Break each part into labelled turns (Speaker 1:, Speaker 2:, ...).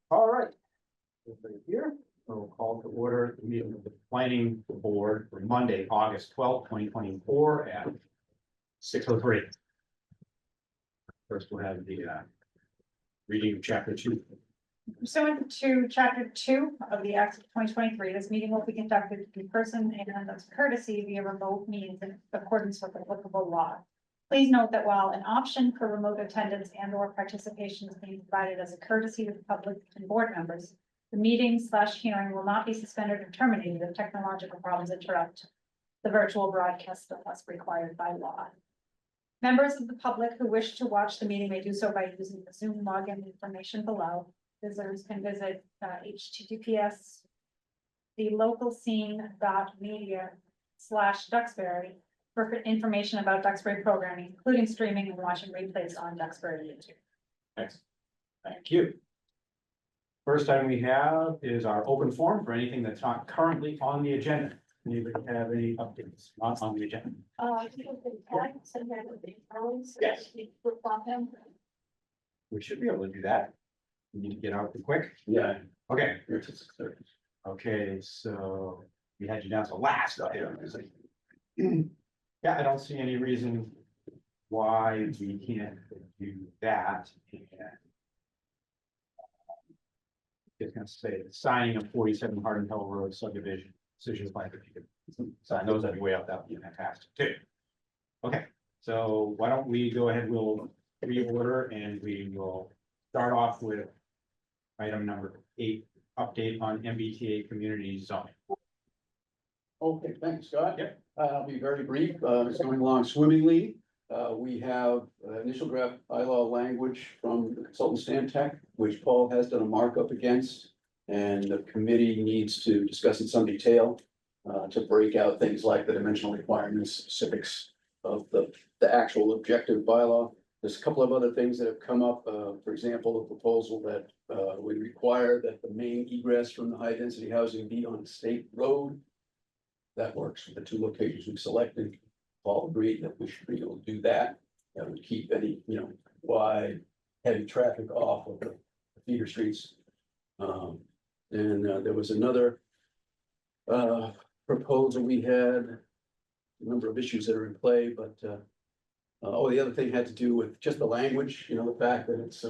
Speaker 1: All right. Everybody here, we'll call to order the meeting of the planning board for Monday, August 12th, 2024 at 6:03. First, we'll have the reading of chapter 2.
Speaker 2: Pursuant to Chapter 2 of the Acts of 2023, this meeting will be conducted in person and as a courtesy via remote means in accordance with applicable law. Please note that while an option for remote attendance and/or participation is being provided as a courtesy to the public and board members, the meeting/hearing will not be suspended or terminated if technological problems interrupt the virtual broadcast unless required by law. Members of the public who wish to watch the meeting may do so by using the Zoom login information below. Visitors can visit https thelocalscene.media/Duxbury for information about Duxbury programming, including streaming and watching replays on Duxbury YouTube.
Speaker 1: Excellent. Thank you. First item we have is our open forum for anything that's not currently on the agenda. Anybody have any updates not on the agenda? Yes. We should be able to do that. We need to get out quick.
Speaker 3: Yeah.
Speaker 1: Okay. Okay, so we had you down to last item. Yeah, I don't see any reason why we can't do that. Just gonna say the signing of 47 Hardin Hill Road subdivision decisions by the people. Sign those every way up, that would be fantastic too. Okay, so why don't we go ahead, we'll reorder and we will start off with item number 8, update on MBTA community zoning.
Speaker 3: Okay, thanks, Scott.
Speaker 1: Yep.
Speaker 3: I'll be very brief. It's going along swimmingly. We have initial draft bylaw language from the consultant Stantec, which Paul has done a markup against. And the committee needs to discuss in some detail to break out things like the dimensional requirements, specifics of the actual objective bylaw. There's a couple of other things that have come up. For example, a proposal that would require that the main egress from the high density housing be on a state road. That works for the 2 locations we've selected. Paul agreed that we should be able to do that. That would keep any, wide, heavy traffic off of the feeder streets. There was another proposal we had, a number of issues that are in play, but the other thing had to do with just the language, the fact that it's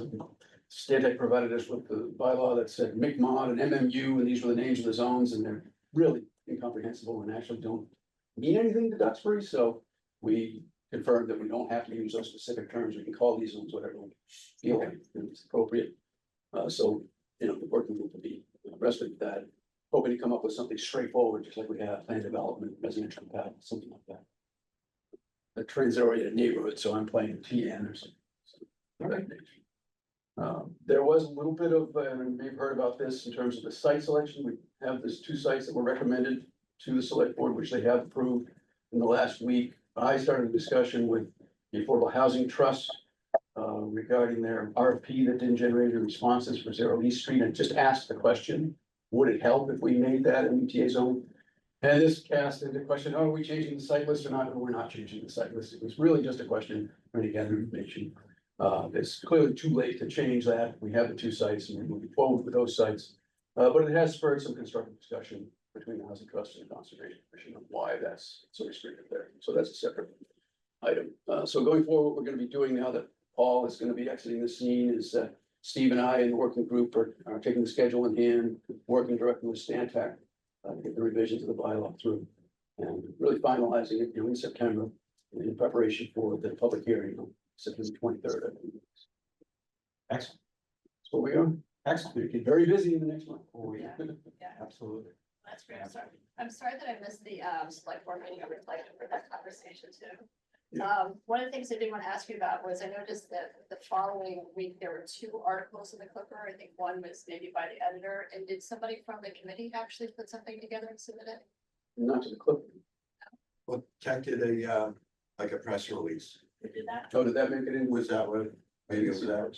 Speaker 3: Stantec provided us with the bylaw that said MICMOD and MMU, and these were the names of the zones, and they're really incomprehensible and actually don't mean anything to Duxbury. So we confirmed that we don't have to use those specific terms. We can call these zones whatever we feel like is appropriate. The working group will be rested with that, hoping to come up with something straightforward, just like we have land development, residential path, something like that. A transit-oriented neighborhood, so I'm playing TN or something. There was a little bit of, and you've heard about this in terms of the site selection. We have these 2 sites that were recommended to the select board, which they have approved in the last week. I started a discussion with the Affordable Housing Trust regarding their RFP that didn't generate any responses for 0 East Street, and just asked the question, would it help if we made that MBTA zone? And this cast into question, are we changing the site list or not? No, we're not changing the site list. It was really just a question trying to gather information. It's clearly too late to change that. We have the 2 sites and we're moving forward with those sites. But it has spurred some constructive discussion between the Housing Trust and the Conservation Commission on why that's so restricted there. So that's a separate item. So going forward, what we're going to be doing now that Paul is going to be exiting the scene is Steve and I and the working group are taking the schedule in hand, working directly with Stantec to get the revisions of the bylaw through and really finalizing it in September in preparation for the public hearing on September 23rd.
Speaker 1: Excellent.
Speaker 3: That's where we are.
Speaker 1: Excellent.
Speaker 3: We get very busy in the next month.
Speaker 1: Oh, yeah.
Speaker 4: Yeah.
Speaker 1: Absolutely.
Speaker 4: That's great. I'm sorry that I missed the select board meeting. I would like for that conversation too. One of the things I did want to ask you about was I noticed that the following week, there were 2 articles in the Clipper. I think one was maybe by the editor. And did somebody from the committee actually put something together and submit it?
Speaker 3: Not to the clip.
Speaker 5: Well, Tech did a, like a press release.
Speaker 4: Who did that?
Speaker 3: Oh, did that make it in?
Speaker 5: Was that what, maybe it was that?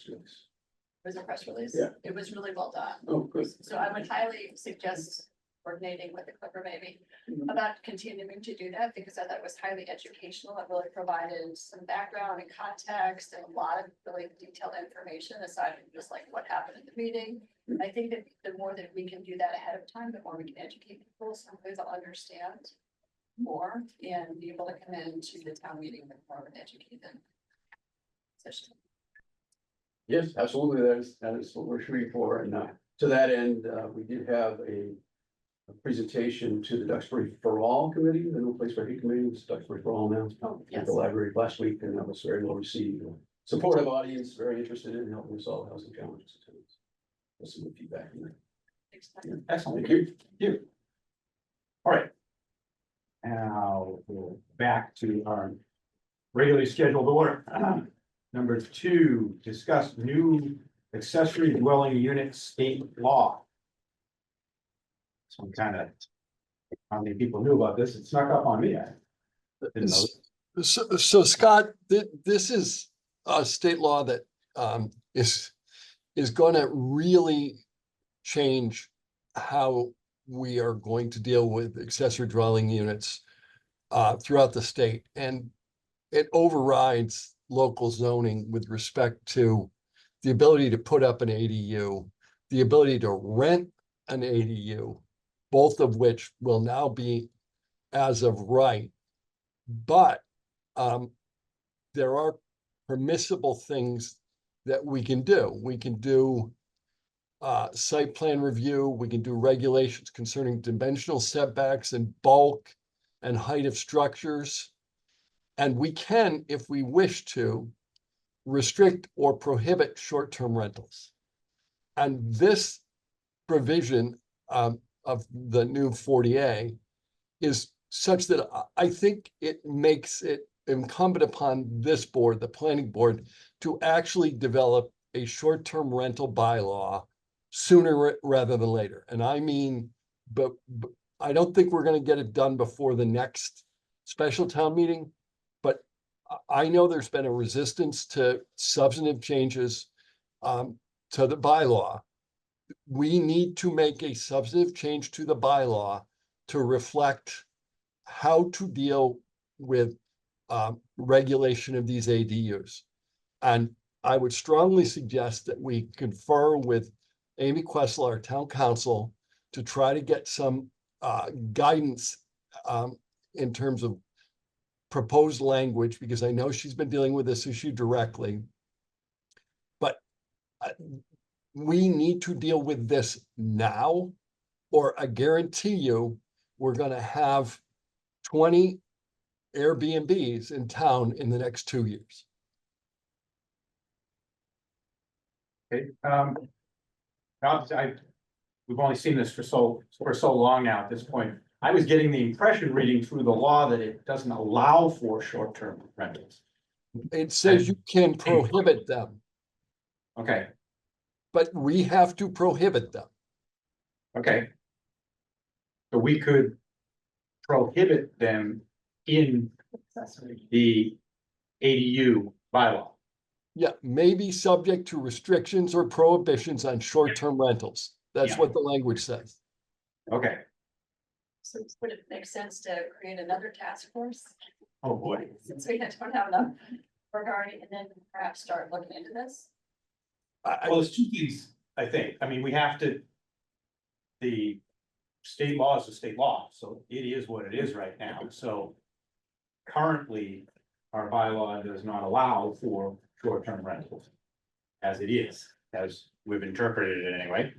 Speaker 4: Was it a press release?
Speaker 3: Yeah.
Speaker 4: It was really well done.
Speaker 3: Oh, good.
Speaker 4: So I would highly suggest coordinating with the Clipper maybe about continuing to do that, because I thought it was highly educational. It really provided some background and context and a lot of really detailed information aside from just like what happened at the meeting. I think that the more that we can do that ahead of time, the more we can educate people, so they'll understand more and be able to come into the town meeting with more of an educated session.
Speaker 3: Yes, absolutely. That is what we're shooting for. And to that end, we did have a presentation to the Duxbury for All Committee, the new place for hate committee, was Duxbury for All now. At
Speaker 4: Yes.
Speaker 3: the library last week, and that was very well received. Supportive audience, very interested in helping solve housing challenges. That's some good feedback. in there.
Speaker 1: Excellent.
Speaker 3: Thank you.
Speaker 1: Thank you. All right. Now, we're back to our regularly scheduled order. Number 2, discuss new accessory dwelling unit state law. Some kind of, how many people knew about this? It snuck up on me. I didn't know.
Speaker 6: So Scott, this is a state law that is gonna really change how we are going to deal with accessory dwelling units throughout the state, and it overrides local zoning with respect to the ability to put up an ADU, the ability to rent an ADU, both of which will now be as of right. But there are permissible things that we can do. We can do site plan review, we can do regulations concerning dimensional setbacks and bulk and height of structures. And we can, if we wish to, restrict or prohibit short-term rentals. And this provision of the new 40A is such that I think it makes it incumbent upon this board, the planning board, to actually develop a short-term rental bylaw sooner rather than later. And I mean, but I don't think we're going to get it done before the next special town meeting. But I know there's been a resistance to substantive changes to the bylaw. We need to make a substantive change to the bylaw to reflect how to deal with regulation of these ADUs. And I would strongly suggest that we confer with Amy Questle, our town council, to try to get some guidance in terms of proposed language, because I know she's been dealing with this issue directly. But we need to deal with this now, or I guarantee you, we're going to have 20 Airbnbs in town in the next 2 years.
Speaker 1: Okay, we've only seen this for so long now at this point. I was getting the impression reading through the law that it doesn't allow for short-term rentals.
Speaker 6: It says you can prohibit them,
Speaker 1: Okay,
Speaker 6: but we have to prohibit them.
Speaker 1: okay. So we could prohibit them in the ADU bylaw.
Speaker 6: Yeah, maybe subject to restrictions or prohibitions on short-term rentals. That's
Speaker 1: Yeah.
Speaker 6: what the language says.
Speaker 1: Okay,
Speaker 4: So would it make sense to create another task force?
Speaker 1: oh boy.
Speaker 4: Since we don't have enough regarding, and then perhaps start looking into this?
Speaker 1: Well, there's 2 things, I think. I mean, we have to. The state law is the state law, so it is what it is right now. So currently, our bylaw does not allow for short-term rentals. As it is, as we've interpreted it anyway.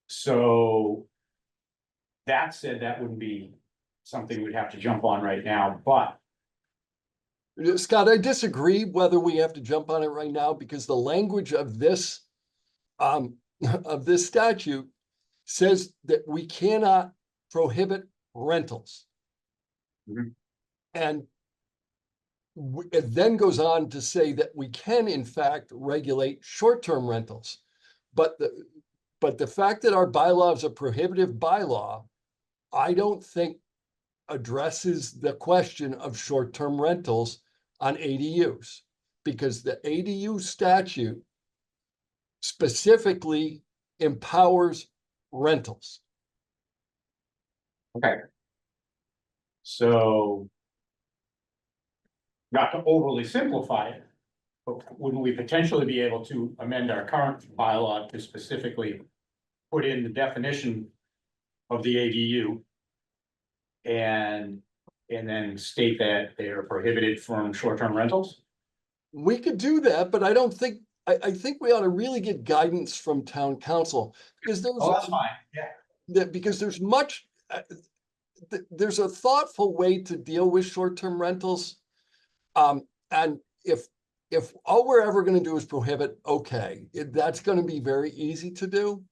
Speaker 1: So. That said, that wouldn't be something we'd have to jump on right now, but
Speaker 6: Scott, I disagree whether we have to jump on it right now, because the language of this statute says that we cannot prohibit rentals.
Speaker 1: Mhm.
Speaker 6: And it then goes on to say that we can, in fact, regulate short-term rentals. But the fact that our bylaw is a prohibitive bylaw, I don't think addresses the question of short-term rentals on ADUs, because the ADU statute specifically empowers rentals.
Speaker 1: okay. So. Not to overly simplify it, But wouldn't we potentially be able to amend our current bylaw to specifically put in the definition of the ADU? And then state that they are prohibited from short-term rentals?
Speaker 6: We could do that, but I don't think, I think we ought to really get guidance from town council. Because
Speaker 1: Oh, that's fine, yeah.
Speaker 6: because there's much, there's a thoughtful way to deal with short-term rentals. And if all we're ever gonna do is prohibit, okay, that's gonna be very easy to do.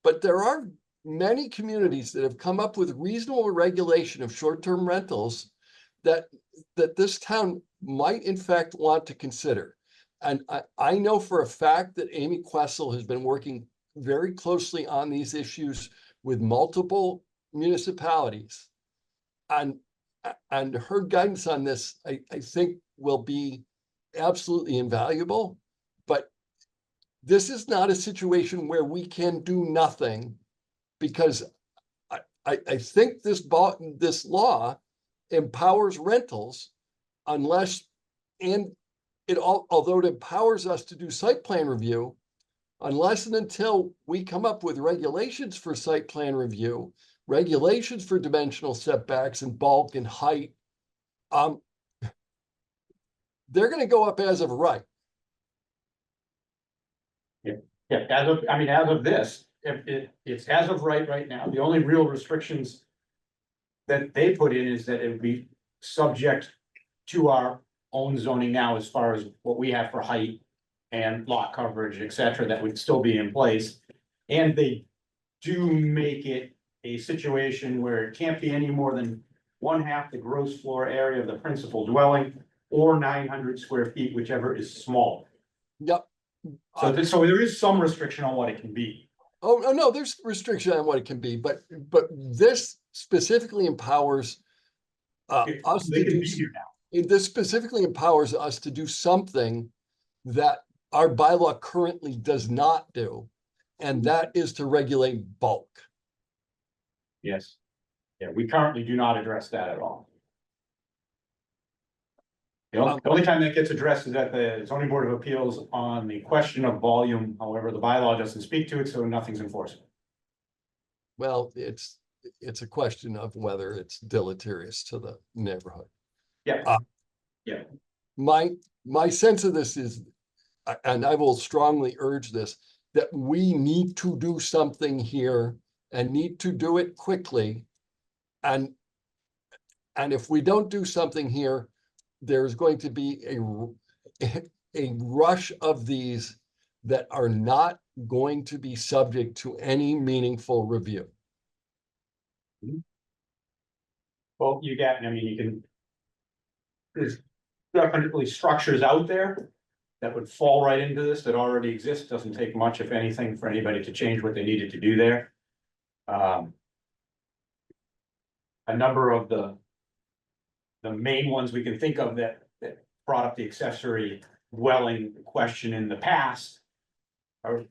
Speaker 6: But there are many communities that have come up with reasonable regulation of short-term rentals that this town might in fact want to consider. And I know for a fact that Amy Questle has been working very closely on these issues with multiple municipalities. And her guidance on this, I think will be absolutely invaluable. But this is not a situation where we can do nothing, because I think this law empowers rentals unless, and although it empowers us to do site plan review, unless and until we come up with regulations for site plan review, regulations for dimensional setbacks and bulk and height, they're gonna go up as of right.
Speaker 1: Yeah, as of this, if it's as of right now, the only real restrictions that they put in is that it would be subject to our own zoning now, as far as what we have for height and lot coverage, et cetera, that would still be in place. And they do make it a situation where it can't be any more than 1/2 the gross floor area of the principal dwelling, or 900 square feet, whichever is smaller.
Speaker 6: Yep.
Speaker 1: So there is some restriction on what it can be.
Speaker 6: Oh, no, there's restriction on what it can be, but this specifically empowers us
Speaker 1: They
Speaker 6: to
Speaker 1: can
Speaker 6: do,
Speaker 1: be here now.
Speaker 6: this specifically empowers us to do something that our bylaw currently does not do, and that is to regulate bulk.
Speaker 1: Yes. Yeah, we currently do not address that at all. The only time that gets addressed is at the zoning board of appeals on the question of volume. However, the bylaw doesn't speak to it, so nothing's enforceable.
Speaker 6: Well, it's a question of whether it's deleterious to the neighborhood.
Speaker 1: Yeah.
Speaker 6: My sense of this is, and I will strongly urge this, that we need to do something here and need to do it quickly. And if we don't do something here, there's going to be a rush of these that are not going to be subject to any meaningful review.
Speaker 1: Well, you can. There's definitely structures out there that would fall right into this that already exist. Doesn't take much, if anything, for anybody to change what they needed to do there. A number of the main ones we can think of that brought up the accessory dwelling question in the past are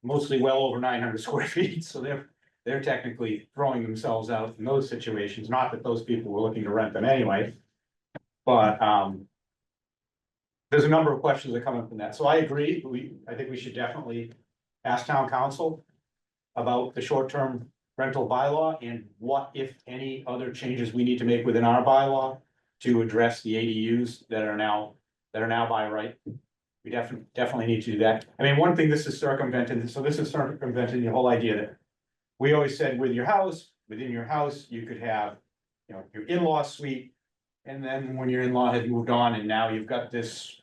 Speaker 1: mostly well over 900 square feet, so they're technically throwing themselves out in those situations. Not that those people were looking to rent them anyway, but there's a number of questions that come up from that. So I agree. I think we should definitely ask town council about the short-term rental bylaw and what, if any, other changes we need to make within our bylaw to address the ADUs that are now by right. We definitely need to do that. I mean, one thing, this is circumventing the whole idea that we always said within your house, you could have, your in-law suite. And then when your in-law had moved on and now you've got this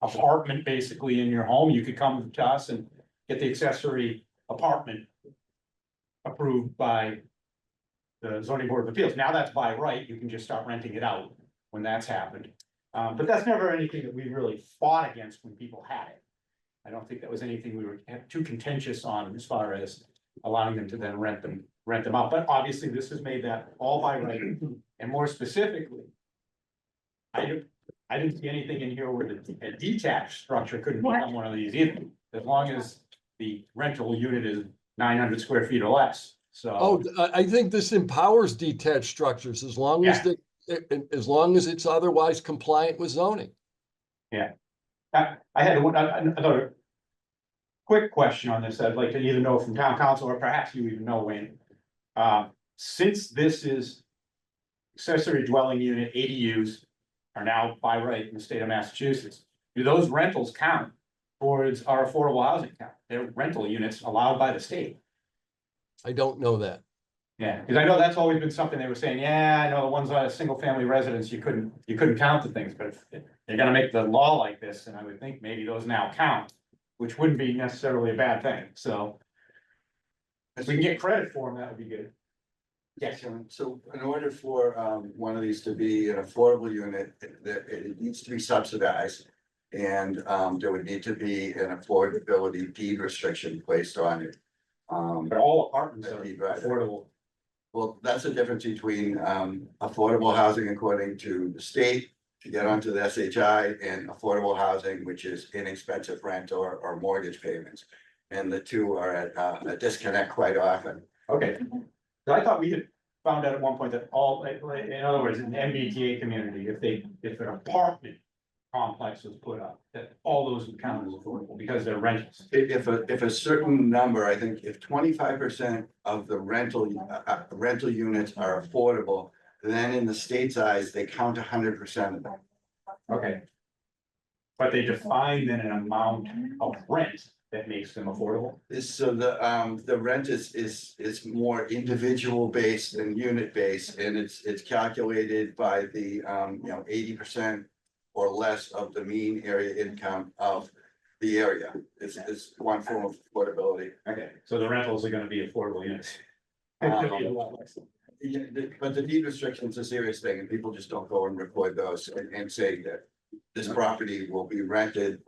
Speaker 1: apartment basically in your home, you could come to us and get the accessory apartment approved by the zoning board of appeals. Now that's by right, you can just start renting it out when that's happened. But that's never anything that we really fought against when people had it. I don't think that was anything we were too contentious on as far as allowing them to then rent them out. But obviously this has made that all by right. And more specifically, I didn't see anything in here where a detached structure couldn't become one of these either, as long as the rental unit is 900 square feet or less. So.
Speaker 6: Oh, I think this empowers detached structures as long as as long as it's otherwise compliant with zoning.
Speaker 1: I had another quick question on this. I'd like to either know from town council or perhaps you even know, Wayne. Since this is accessory dwelling unit ADUs are now by right in the state of Massachusetts, do those rentals count towards our affordable housing count? They're rental units allowed by the state.
Speaker 6: I don't know that.
Speaker 1: Yeah, because I know that's always been something they were saying, yeah, I know the ones on a single family residence, you couldn't count the things, but if they're gonna make the law like this, and I would think maybe those now count, which wouldn't be necessarily a bad thing, so. If we can get credit for them, that would be good. Yes,
Speaker 5: So in order for one of these to be an affordable unit, it needs to be subsidized. And there would need to be an affordability deed restriction placed on it.
Speaker 1: but all apartments are
Speaker 5: Right.
Speaker 1: affordable.
Speaker 5: Well, that's the difference between affordable housing according to the state to get onto the SHI and affordable housing, which is inexpensive rent or mortgage payments. And the two are at a disconnect quite often.
Speaker 1: Okay, so I thought we had found out at one point that all, in other words, in the MBTA community, if an apartment complex was put up, that all those would count as affordable because they're rentals.
Speaker 5: If a certain number, I think if 25% of the rental units are affordable, then in the state's eyes, they count 100% of them.
Speaker 1: Okay. But they define then an amount of rent that makes them affordable.
Speaker 5: So the rent is more individual based than unit based, and it's calculated by the 80% or less of the mean area income of the area. It's one form of affordability.
Speaker 1: Okay, so the rentals are gonna be affordable units.
Speaker 5: Yeah, but the deed restriction's a serious thing, and people just don't go and record those and say that this property will be rented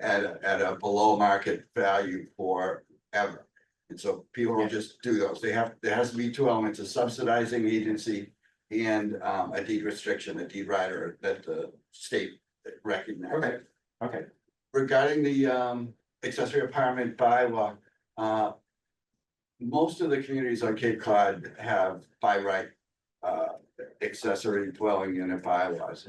Speaker 5: at a below market value forever. And so people will just do those. There has to be two elements, a subsidizing agency and a deed restriction, a deed rider that the state recognizes.
Speaker 1: Okay, okay,
Speaker 5: Regarding the accessory apartment bylaw, most of the communities on Cape Cod have by right accessory dwelling unit bylaws.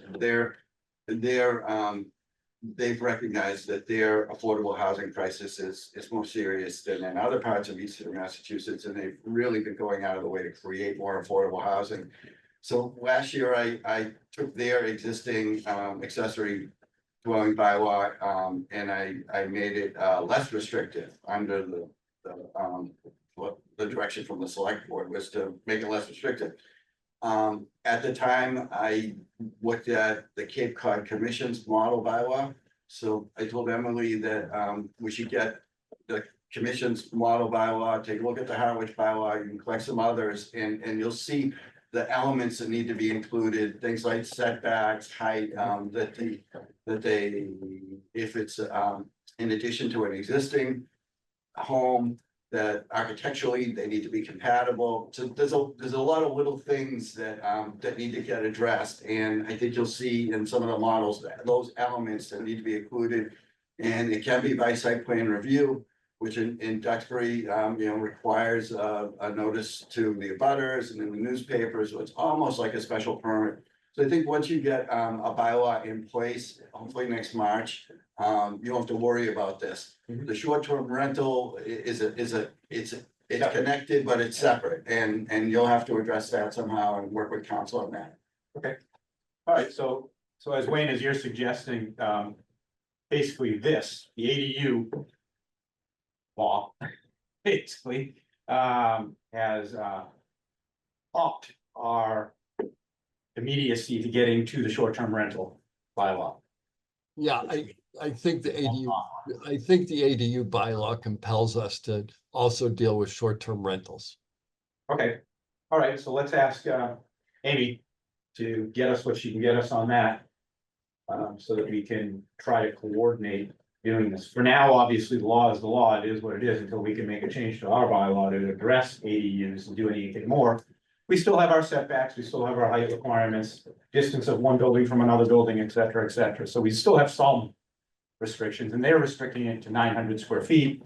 Speaker 5: They've recognized that their affordable housing crisis is more serious than in other parts of eastern Massachusetts, and they've really been going out of the way to create more affordable housing. So last year, I took their existing accessory dwelling bylaw and I made it less restrictive under the direction from the select board was to make it less restrictive. At the time, I looked at the Cape Cod Commission's model bylaw. So I told Emily that we should get the commission's model bylaw, take a look at the Harwich bylaw, you can collect some others, and you'll see the elements that need to be included, things like setbacks, height, if it's in addition to an existing home, that architecturally they need to be compatible. So there's a lot of little things that need to get addressed, and I think you'll see in some of the models that those elements that need to be included. And it can be by site plan review, which in Duxbury, requires a notice to the abutters and in the newspapers. So it's almost like a special permit. So I think once you get a bylaw in place, hopefully next March, you don't have to worry about this.
Speaker 1: Mhm.
Speaker 5: The short-term rental it's connected, but it's separate, and you'll have to address that somehow and work with council on that.
Speaker 1: all right, so as Wayne, as you're suggesting, basically the ADU law, basically, has upped our immediacy to getting to the short-term rental bylaw.
Speaker 6: Yeah, I think the ADU bylaw compels us to also deal with short-term rentals.
Speaker 1: Okay, all right, so let's ask Amy to get us what she can get us on that. So that we can try to coordinate doing this. For now, obviously, the law is the law, it is what it is, until we can make a change to our bylaw to address ADUs and do anything more. We still have our setbacks, we still have our height requirements, distance of one building from another building, et cetera, et cetera. So we still have some restrictions, and they're restricting it to 900 square feet.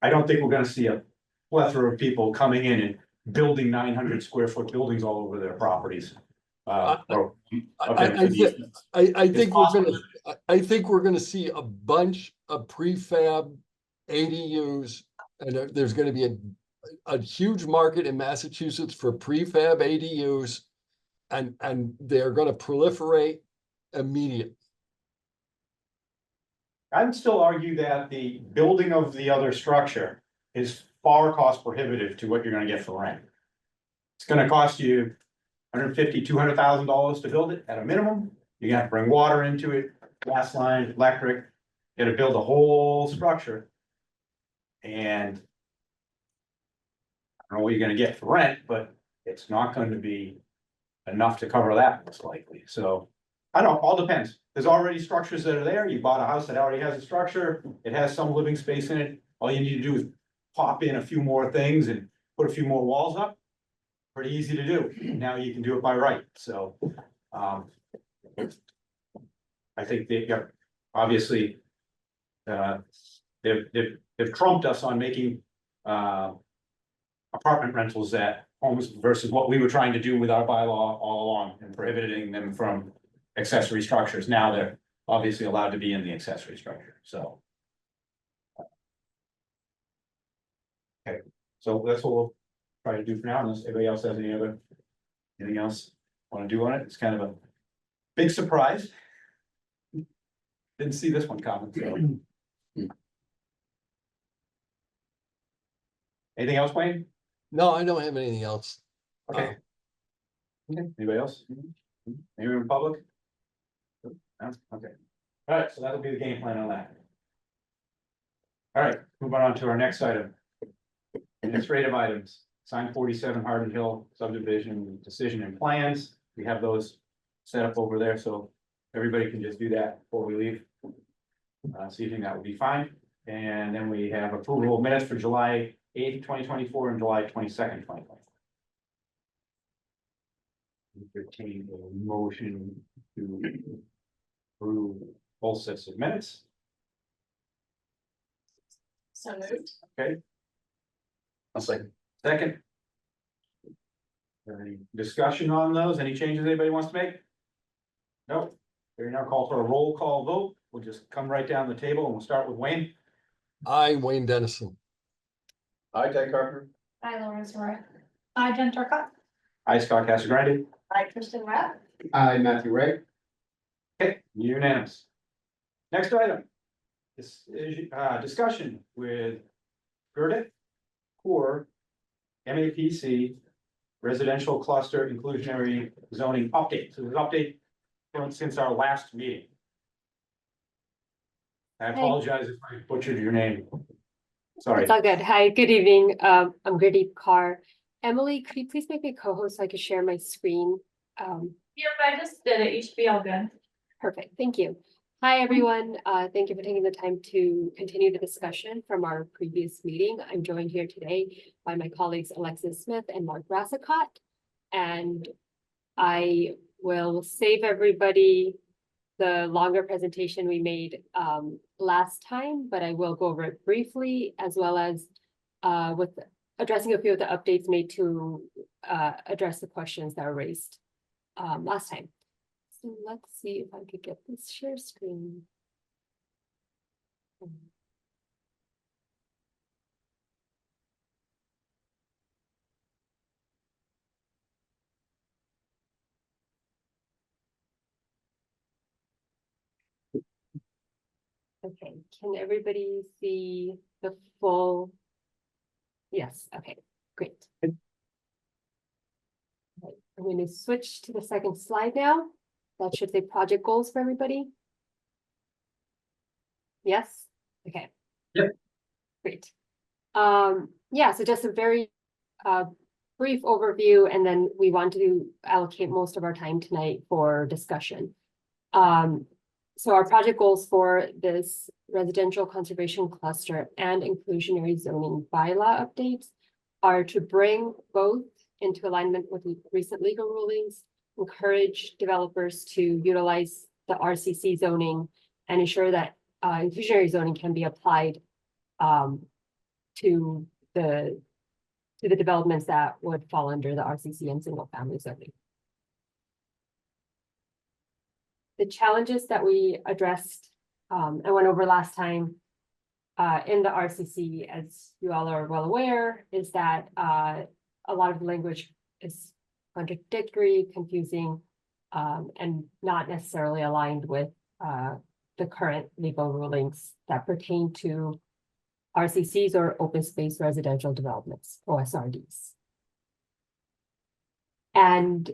Speaker 1: I don't think we're gonna see a plethora of people coming in and building 900 square foot buildings all over their properties.
Speaker 6: I think we're I think we're gonna see a bunch of prefab ADUs. And there's gonna be a huge market in Massachusetts for prefab ADUs. And they're gonna proliferate immediately.
Speaker 1: I would still argue that the building of the other structure is far cost prohibitive to what you're gonna get for rent. It's gonna cost you $150,000-$200,000 to build it at a minimum. You're gonna have to bring water into it, gas line, electric, you gotta build a whole structure. And I don't know what you're gonna get for rent, but it's not going to be enough to cover that most likely, so. I don't know, all depends, there's already structures that are there, you bought a house that already has a structure, it has some living space in it. All you need to do is pop in a few more things and put a few more walls up. Pretty easy to do, now you can do it by right, so. I think they, yeah, obviously. They've trumped us on making, apartment rentals at homes versus what we were trying to do with our bylaw all along and prohibiting them from accessory structures. Now they're obviously allowed to be in the accessory structure, so. Okay, so that's what we'll try to do for now, unless anybody else has anything else want to do on it. It's kind of a big surprise. Didn't see this one coming, so. Anything else, Wayne?
Speaker 6: No, I don't have anything else.
Speaker 1: Okay. Okay, anybody else? Anyone in public? No? Okay, all right, so that'll be the game plan on that. All right, moving on to our next item. Administrative items, sign 47 Hardin Hill subdivision decision and plans. We have those set up over there, so everybody can just do that before we leave. So you think that would be fine. And then we have approval of minutes for July 8th, 2024 and July 22nd, 2024. Entertain a motion to approve both sets of minutes.
Speaker 4: So moved.
Speaker 1: Okay,
Speaker 5: I'll say,
Speaker 1: second. Any discussion on those? Any changes anybody wants to make? Nope. We're now call for a roll call vote. We'll just come right down the table and we'll start with Wayne.
Speaker 6: Wayne Dennison.
Speaker 3: Hi, Ted Carpenter.
Speaker 4: Hi, Lawrence Moore.
Speaker 2: Jen Turcott.
Speaker 1: Hi, Scott Casagrande.
Speaker 4: Hi, Kristen Rapp.
Speaker 3: Hi, Matthew Ray.
Speaker 1: Okay, unanimous. Next item. This is discussion with Gurdit Core MAPC residential cluster inclusionary zoning update. So this update since our last meeting. I apologize if I butchered your name. Sorry.
Speaker 7: It's all good. Hi, good evening. I'm Gurdeep Kaur. Emily, could you please make me co-host so I can share my screen?
Speaker 2: Yep, I just did it. You should be all good.
Speaker 7: Perfect. Thank you. Hi, everyone. Thank you for taking the time to continue the discussion from our previous meeting. I'm joined here today by my colleagues Alexis Smith and Mark Rassicott. And I will save everybody the longer presentation we made last time, but I will go over it briefly as well as with addressing a few of the updates made to address the questions that were raised last time. So let's see if I could get this share screen. Okay, can everybody see the full? Yes, okay, great. Right, I'm going to switch to the second slide now. That should say project goals for everybody. Yes, okay.
Speaker 1: Yep.
Speaker 7: Great. Yeah, so just a very brief overview, and then we want to allocate most of our time tonight for discussion. So our project goals for this residential conservation cluster and inclusionary zoning bylaw updates are to bring both into alignment with recent legal rulings, encourage developers to utilize the RCC zoning and ensure that inclusionary zoning can be applied to the developments that would fall under the RCC and single family zoning. the challenges that we addressed, and went over last time, in the RCC, as you all are well aware, is that, a lot of the language is contradictory, confusing, and not necessarily aligned with, the current legal rulings that pertain to RCCs or open space residential developments, OSRDs. And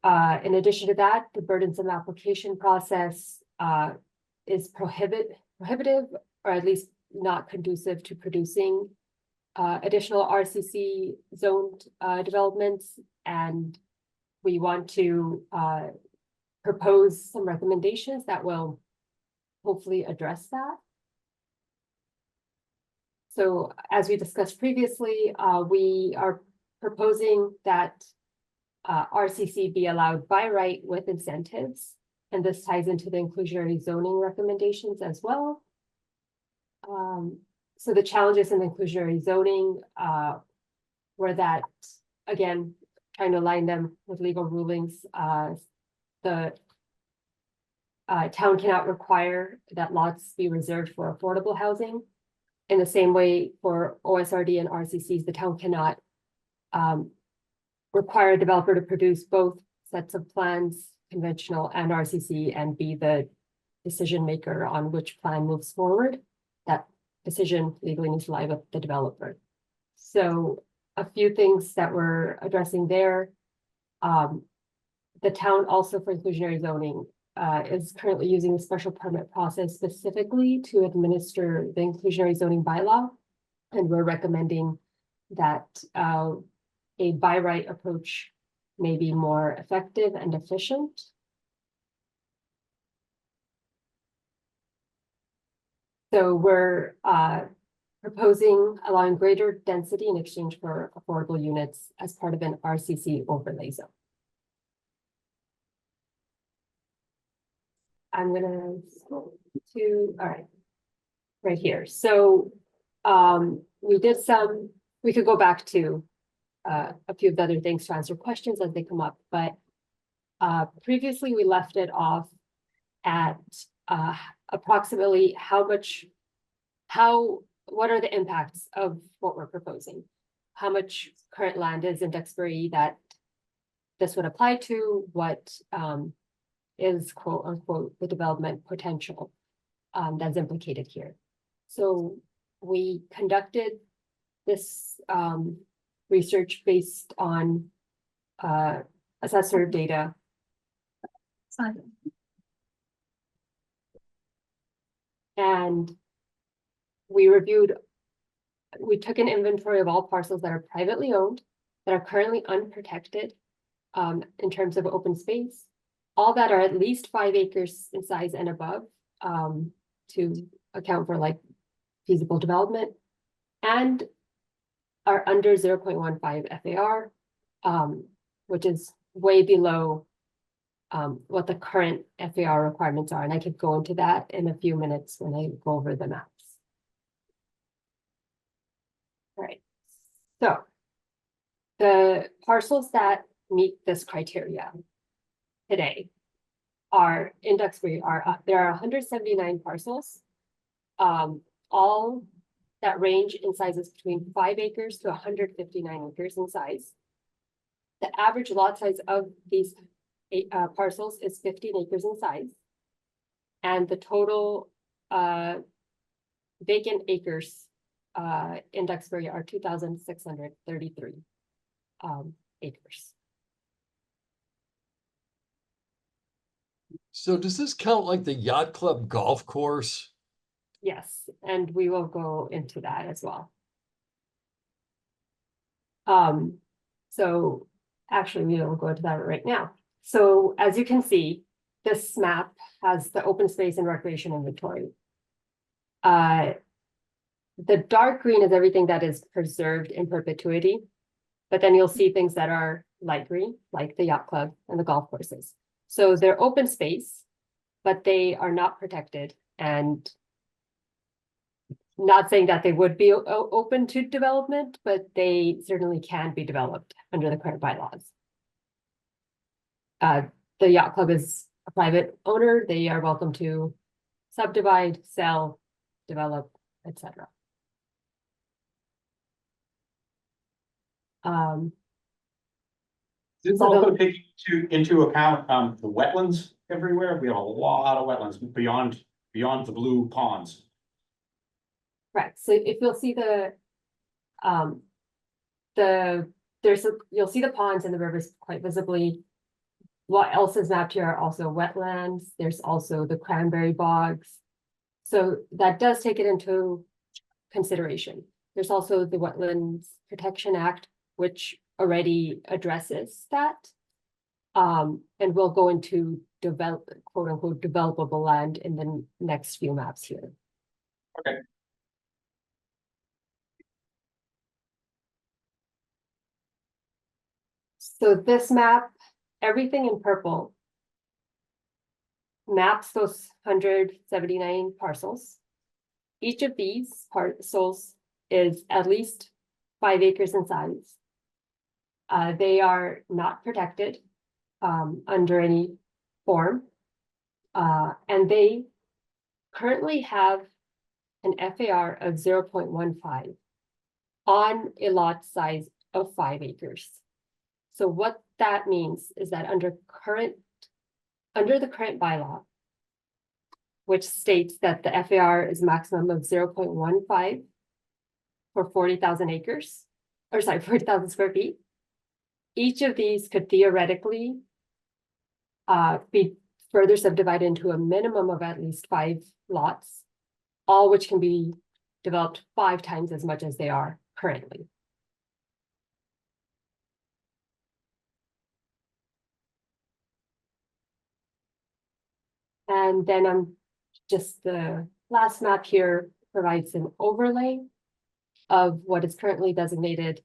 Speaker 7: in addition to that, the burdensome application process is prohibitive, or at least not conducive to producing additional RCC zoned developments. And we want to propose some recommendations that will hopefully address that. So as we discussed previously, we are proposing that RCC be allowed by right with incentives. And this ties into the inclusionary zoning recommendations as well. So the challenges in inclusionary zoning were that, again, trying to align them with legal rulings, the town cannot require that lots be reserved for affordable housing. In the same way for OSRD and RCCs, the town cannot require a developer to produce both sets of plans, conventional and RCC, and be the decision maker on which plan moves forward. That decision legally needs to lie with the developer. So a few things that we're addressing there. The town also for inclusionary zoning is currently using the special permit process specifically to administer the inclusionary zoning bylaw. And we're recommending that a by right approach may be more effective and efficient. So we're proposing allowing greater density in exchange for affordable units as part of an RCC overlay zone. I'm gonna scroll to, all right here. So we could go back to a few of the other things to answer questions as they come up, but previously we left it off at approximately what are the impacts of what we're proposing? How much current land is in Duxbury that this would apply to? What is quote unquote the development potential that's implicated here? So we conducted this research based on assessor data. And we took an inventory of all parcels that are privately owned, that are currently unprotected in terms of open space, all that are at least 5 acres in size and above to account for like feasible development, and are under 0.15 FAR, which is way below what the current FAR requirements are. And I could go into that in a few minutes when I go over the maps. All right, so the parcels that meet this criteria today are in Duxbury there are 179 parcels, all that range in sizes between 5 acres to 159 acres in size. The average lot size of these parcels is 15 acres in size. And the total vacant acres in Duxbury are 2,633 acres.
Speaker 6: So does this count like the yacht club golf course?
Speaker 7: Yes, and we will go into that as well. So actually we will go into that right now. So as you can see, this map has the open space and recreation inventory. The dark green is everything that is preserved in perpetuity, but then you'll see things that are light green, like the yacht club and the golf courses. So they're open space, but they are not protected, and not saying that they would be open to development, but they certainly can be developed under the current bylaws. The yacht club is a private owner, they are welcome to subdivide, sell, develop, etc.
Speaker 1: This
Speaker 7: So
Speaker 1: also take into account, the wetlands everywhere. We have a lot of wetlands beyond the blue ponds.
Speaker 7: Correct, so if you'll see you'll see the ponds and the rivers quite visibly. What else is mapped here are also wetlands, there's also the cranberry bogs. So that does take it into consideration. There's also the Wetlands Protection Act, which already addresses that. And we'll go into quote unquote developable land in the next few maps here.
Speaker 1: Okay.
Speaker 7: So this map, everything in purple maps those 179 parcels. Each of these parcels is at least 5 acres in size. They are not protected under any form. And they currently have an FAR of 0.15 on a lot size of 5 acres. So what that means is that under the current bylaw, which states that the FAR is maximum of 0.15 for 40,000 acres, or sorry, 40,000 square feet. Each of these could theoretically be further subdivided into a minimum of at least 5 lots, all which can be developed 5 times as much as they are currently. And then just the last map here provides an overlay of what is currently designated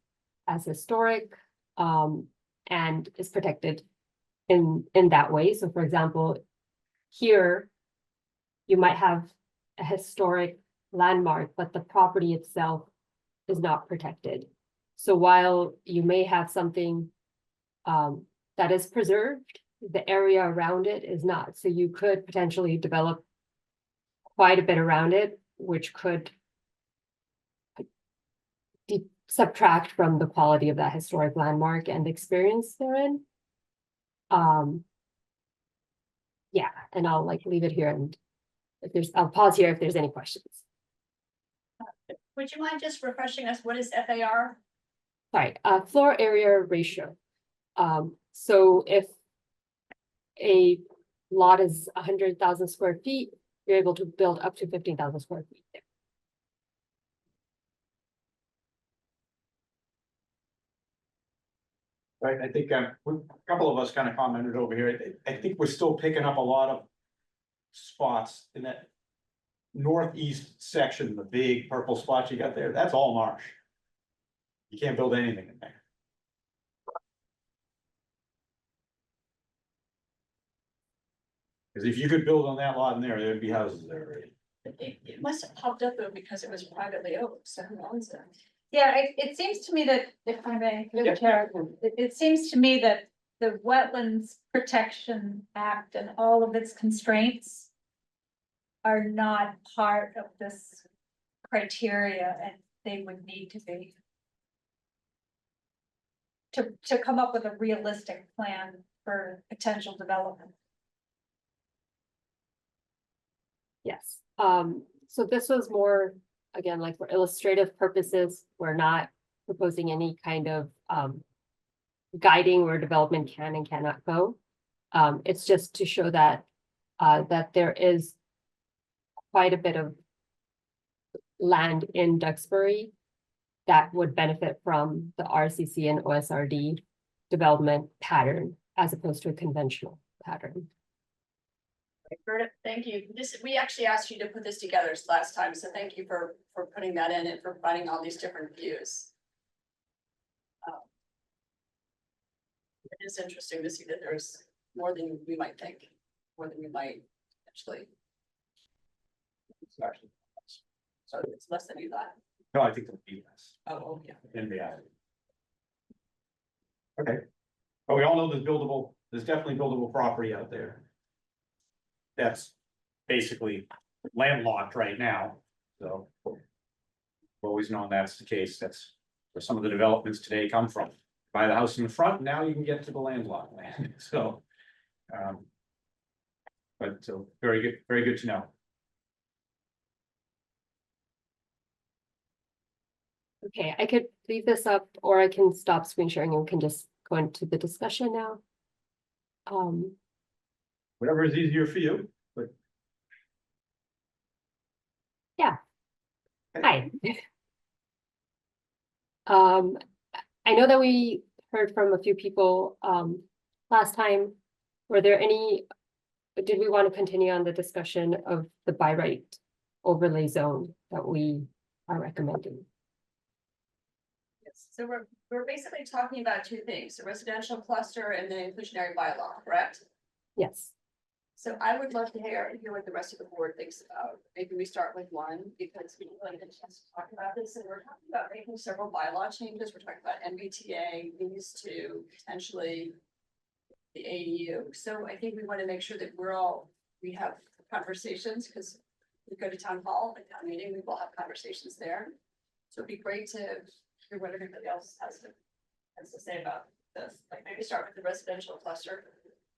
Speaker 7: as historic and is protected in that way. So for example, here you might have a historic landmark, but the property itself is not protected. So while you may have something that is preserved, the area around it is not. So you could potentially develop quite a bit around it, which could subtract from the quality of that historic landmark and experience therein. Yeah, and I'll leave it here, and I'll pause here if there's any questions.
Speaker 4: Would you mind just refreshing us? What is FAR?
Speaker 7: Sorry, floor area ratio. So if a lot is 100,000 square feet, you're able to build up to 15,000 square feet there.
Speaker 1: Right, I think a couple of us kind of commented over here. I think we're still picking up a lot of spots in that northeast section, the big purple spots you got there. That's all marsh. You can't build anything in there. Because if you could build on that lot in there, there'd be houses there already.
Speaker 4: It must have popped up though because it was privately owned, so who owns that?
Speaker 2: Yeah, it seems to me that, if I may, through the chair, it seems to me that the Wetlands Protection Act and all of its constraints are not part of this criteria, and they would need to be to come up with a realistic plan for potential development.
Speaker 7: Yes, so this was more, again, for illustrative purposes. We're not proposing any kind of guiding where development can and cannot go. It's just to show that that there is quite a bit of land in Duxbury that would benefit from the RCC and OSRD development pattern as opposed to a conventional pattern.
Speaker 4: Heard it. Thank you. We actually asked you to put this together last time, so thank you for putting that in and for finding all these different views. It is interesting to see that there's more than we might think, more than we might actually.
Speaker 1: It's actually,
Speaker 4: So it's less than you thought.
Speaker 1: no, I think it'll be less
Speaker 4: Oh, yeah.
Speaker 1: in reality. Okay, but we all know there's definitely buildable property out there. that's basically landlocked right now, so. I've always known that's the case, that's where some of the developments today come from. Buy the house in the front, now you can get to the landlocked land, so. But so, very good to know.
Speaker 7: Okay, I could leave this up or I can stop screen sharing and we can just go into the discussion now.
Speaker 1: Whatever is easier for you, but.
Speaker 7: Hi. I know that we heard from a few people, last time. Were there any, did we want to continue on the discussion of the by right overlay zone that we are recommending?
Speaker 4: Yes, so we're basically talking about two things, the residential cluster and the inclusionary bylaw, correct?
Speaker 7: Yes.
Speaker 4: So I would love to hear what the rest of the board thinks about. Maybe we start with one, because we really had a chance to talk about this, and we're talking about making several bylaw changes. We're talking about MBTA, these two, potentially the ADU. So I think we want to make sure that we have conversations, because we go to town hall, at town meeting, we will have conversations there. So it'd be great to hear what everybody else has to say about this. Like maybe start with the residential cluster.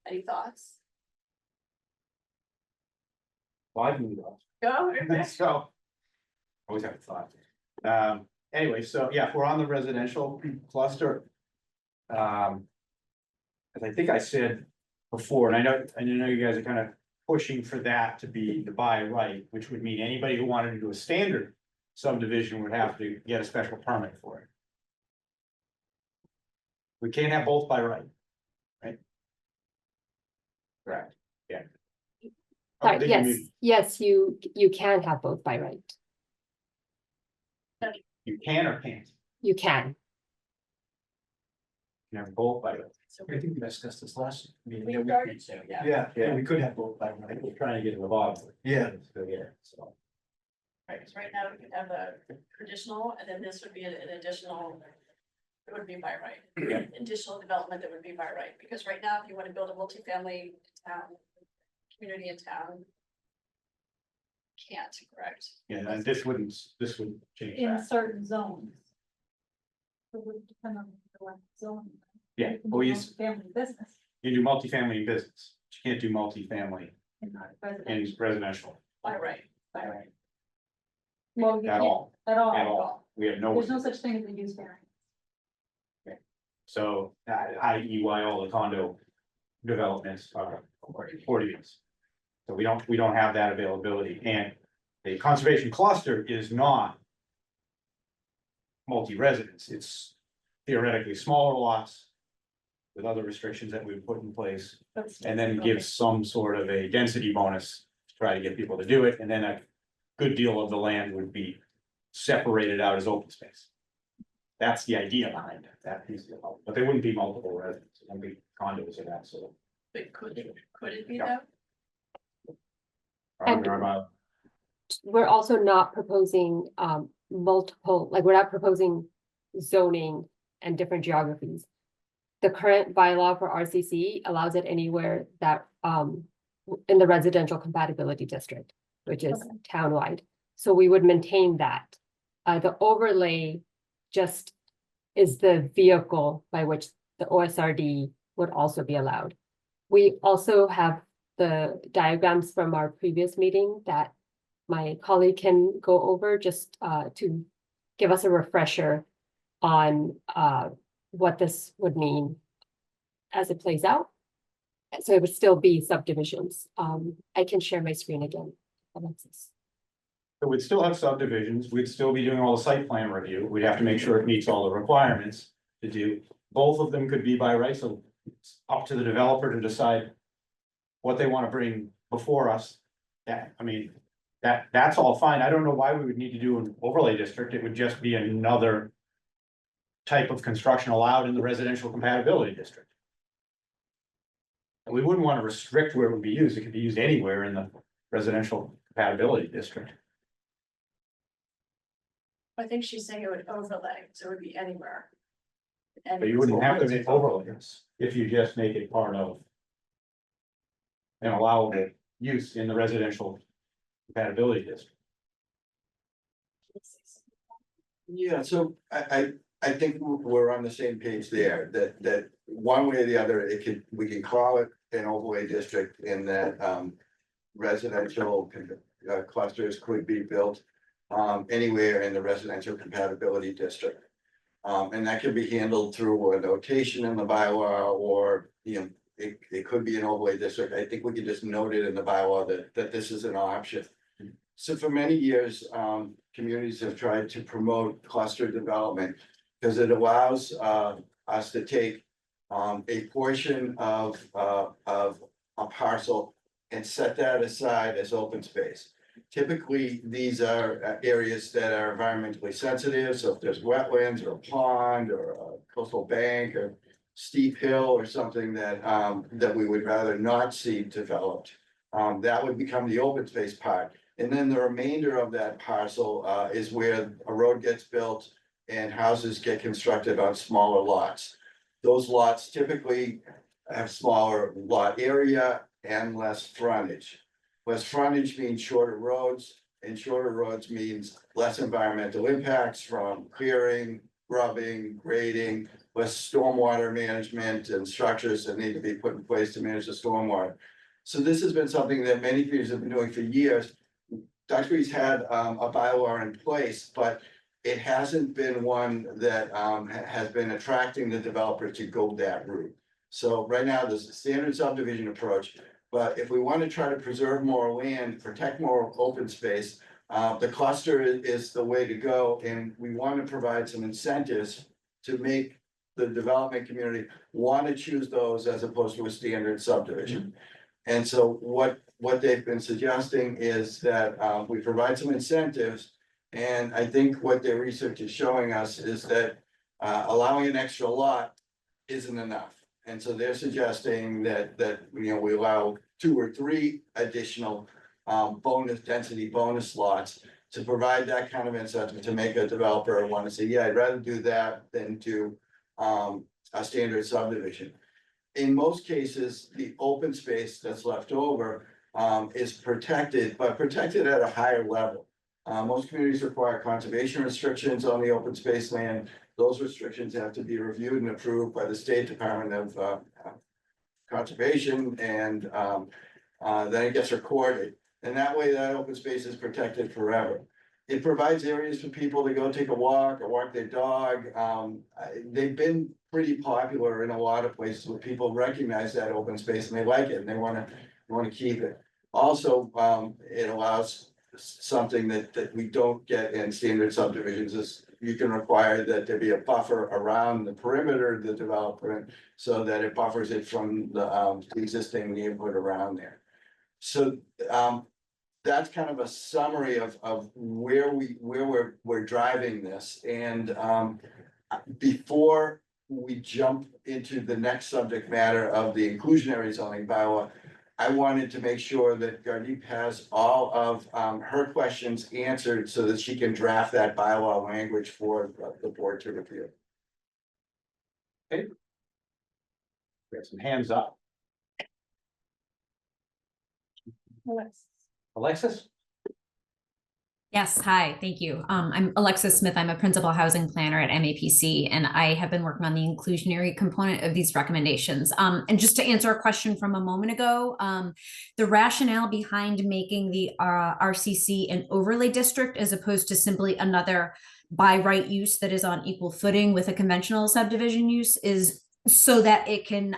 Speaker 4: Any thoughts?
Speaker 1: Well, I can do
Speaker 4: Go.
Speaker 1: that. So. Always have a thought. Anyway, so yeah, if we're on the residential cluster. As I think I said before, and I know you guys are kind of pushing for that to be the by right, which would mean anybody who wanted to do a standard subdivision would have to get a special permit for it. We can't have both by right. Right? Correct, yeah. Oh,
Speaker 7: Sorry,
Speaker 1: did you
Speaker 7: yes,
Speaker 1: mean-
Speaker 7: yes, you can have both by right.
Speaker 1: You can or can't?
Speaker 7: You can.
Speaker 1: You can have both by right.
Speaker 4: So
Speaker 8: I think we discussed this last meeting.
Speaker 4: we
Speaker 8: Yeah,
Speaker 4: started to, yeah.
Speaker 8: Yeah, we could have both by
Speaker 1: I
Speaker 8: right.
Speaker 1: think we're trying to get to the bottom.
Speaker 8: Yeah.
Speaker 1: So, yeah, so.
Speaker 4: Right, because right now we could have a traditional, and then this would be an additional. It would be by right.
Speaker 1: Yeah.
Speaker 4: Additional development that would be by right, because right now, if you want to build a multifamily town, community in town. Can't, correct?
Speaker 1: Yeah, and this would change
Speaker 2: In
Speaker 1: that.
Speaker 2: certain zones. It would depend on the zone.
Speaker 1: Yeah,
Speaker 2: You can
Speaker 1: well,
Speaker 2: do
Speaker 1: you,
Speaker 2: Family business
Speaker 1: you do multifamily in business, but you can't do multifamily
Speaker 2: in
Speaker 1: in residential
Speaker 4: By right.
Speaker 2: By right. Well, you
Speaker 1: at
Speaker 2: can't,
Speaker 1: all,
Speaker 2: at all.
Speaker 1: at all. We have no.
Speaker 2: There's no such thing as a use variance.
Speaker 1: So, i.e. why all the condo developments are 40 units. So we don't have that availability, and the conservation cluster is not multi-residence, it's theoretically smaller lots with other restrictions that we've put in place, and then gives some sort of a density bonus to try to get people to do it, and then a good deal of the land would be separated out as open space. That's the idea behind it, that piece of it, but there wouldn't be multiple residents, it wouldn't be condos of that sort.
Speaker 4: But could it be
Speaker 1: Yeah.
Speaker 4: though?
Speaker 7: And- We're also not proposing multiple, like, we're not proposing zoning and different geographies. The current bylaw for RCC allows it anywhere that in the residential compatibility district, which is
Speaker 2: Okay.
Speaker 7: townwide. So we would maintain that. The overlay just is the vehicle by which the OSRD would also be allowed. We also have the diagrams from our previous meeting that my colleague can go over just to give us a refresher on what this would mean as it plays out. So it would still be subdivisions. I can share my screen again, Alexis.
Speaker 1: So we'd still have subdivisions, we'd still be doing all the site plan review, we'd have to make sure it meets all the requirements to do. Both of them could be by right, so it's up to the developer to decide what they want to bring before us. Yeah, I mean, that's all fine, I don't know why we would need to do an overlay district, it would just be another type of construction allowed in the residential compatibility district. And we wouldn't want to restrict where it would be used, it could be used anywhere in the residential compatibility district.
Speaker 4: I think she's saying it would overlay, so it would be anywhere.
Speaker 1: But you wouldn't have to make overlays if you just make it part of an allowable use in the residential compatibility district.
Speaker 5: Yeah, so I think we're on the same page there, that one way or the other, we can call it an overlay district in that, residential clusters could be built anywhere in the residential compatibility district. And that can be handled through a notation in the bylaw, or, it could be an overlay district. I think we can just note it in the bylaw that this is an option. So for many years, communities have tried to promote cluster development because it allows us to take a portion of a parcel and set that aside as open space. Typically, these are areas that are environmentally sensitive, so if there's wetlands or a pond or a coastal bank or steep hill or something that we would rather not see developed, that would become the open space part. And then the remainder of that parcel is where a road gets built and houses get constructed on smaller lots. Those lots typically have smaller lot area and less frontage. Less frontage means shorter roads, and shorter roads means less environmental impacts from clearing, grubbing, grading, less stormwater management and structures that need to be put in place to manage the stormwater. So this has been something that many communities have been doing for years. Duxbury's had a bylaw in place, but it hasn't been one that has been attracting the developer to go that route. So right now, there's a standard subdivision approach, but if we want to try to preserve more land, protect more open space, the cluster is the way to go, and we want to provide some incentives to make the development community want to choose those as opposed to a standard subdivision. And so what they've been suggesting is that we provide some incentives. And I think what their research is showing us is that allowing an extra lot isn't enough. And so they're suggesting that we allow 2 or 3 additional density bonus lots to provide that kind of incentive to make a developer want to say, yeah, I'd rather do that than do a standard subdivision. In most cases, the open space that's left over is protected, but protected at a higher level. Most communities require conservation restrictions on the open space land. Those restrictions have to be reviewed and approved by the State Department of Conservation, and then it gets recorded. And that way that open space is protected forever. It provides areas for people to go take a walk or walk their dog. They've been pretty popular in a lot of places where people recognize that open space and they like it and they want to keep it. Also, it allows something that we don't get in standard subdivisions is you can require that there be a buffer around the perimeter of the development so that it buffers it from the existing neighborhood around there. So that's kind of a summary of where we're driving this. And before we jump into the next subject matter of the inclusionary zoning bylaw, I wanted to make sure that Gardeep has all of her questions answered so that she can draft that bylaw language for the board to review.
Speaker 1: We have some hands up. Alexis?
Speaker 9: Yes, hi, thank you. I'm Alexis Smith. I'm a principal housing planner at MAPC, and I have been working on the inclusionary component of these recommendations. And just to answer a question from a moment ago, the rationale behind making the RCC an overlay district as opposed to simply another by right use that is on equal footing with a conventional subdivision use is so that it can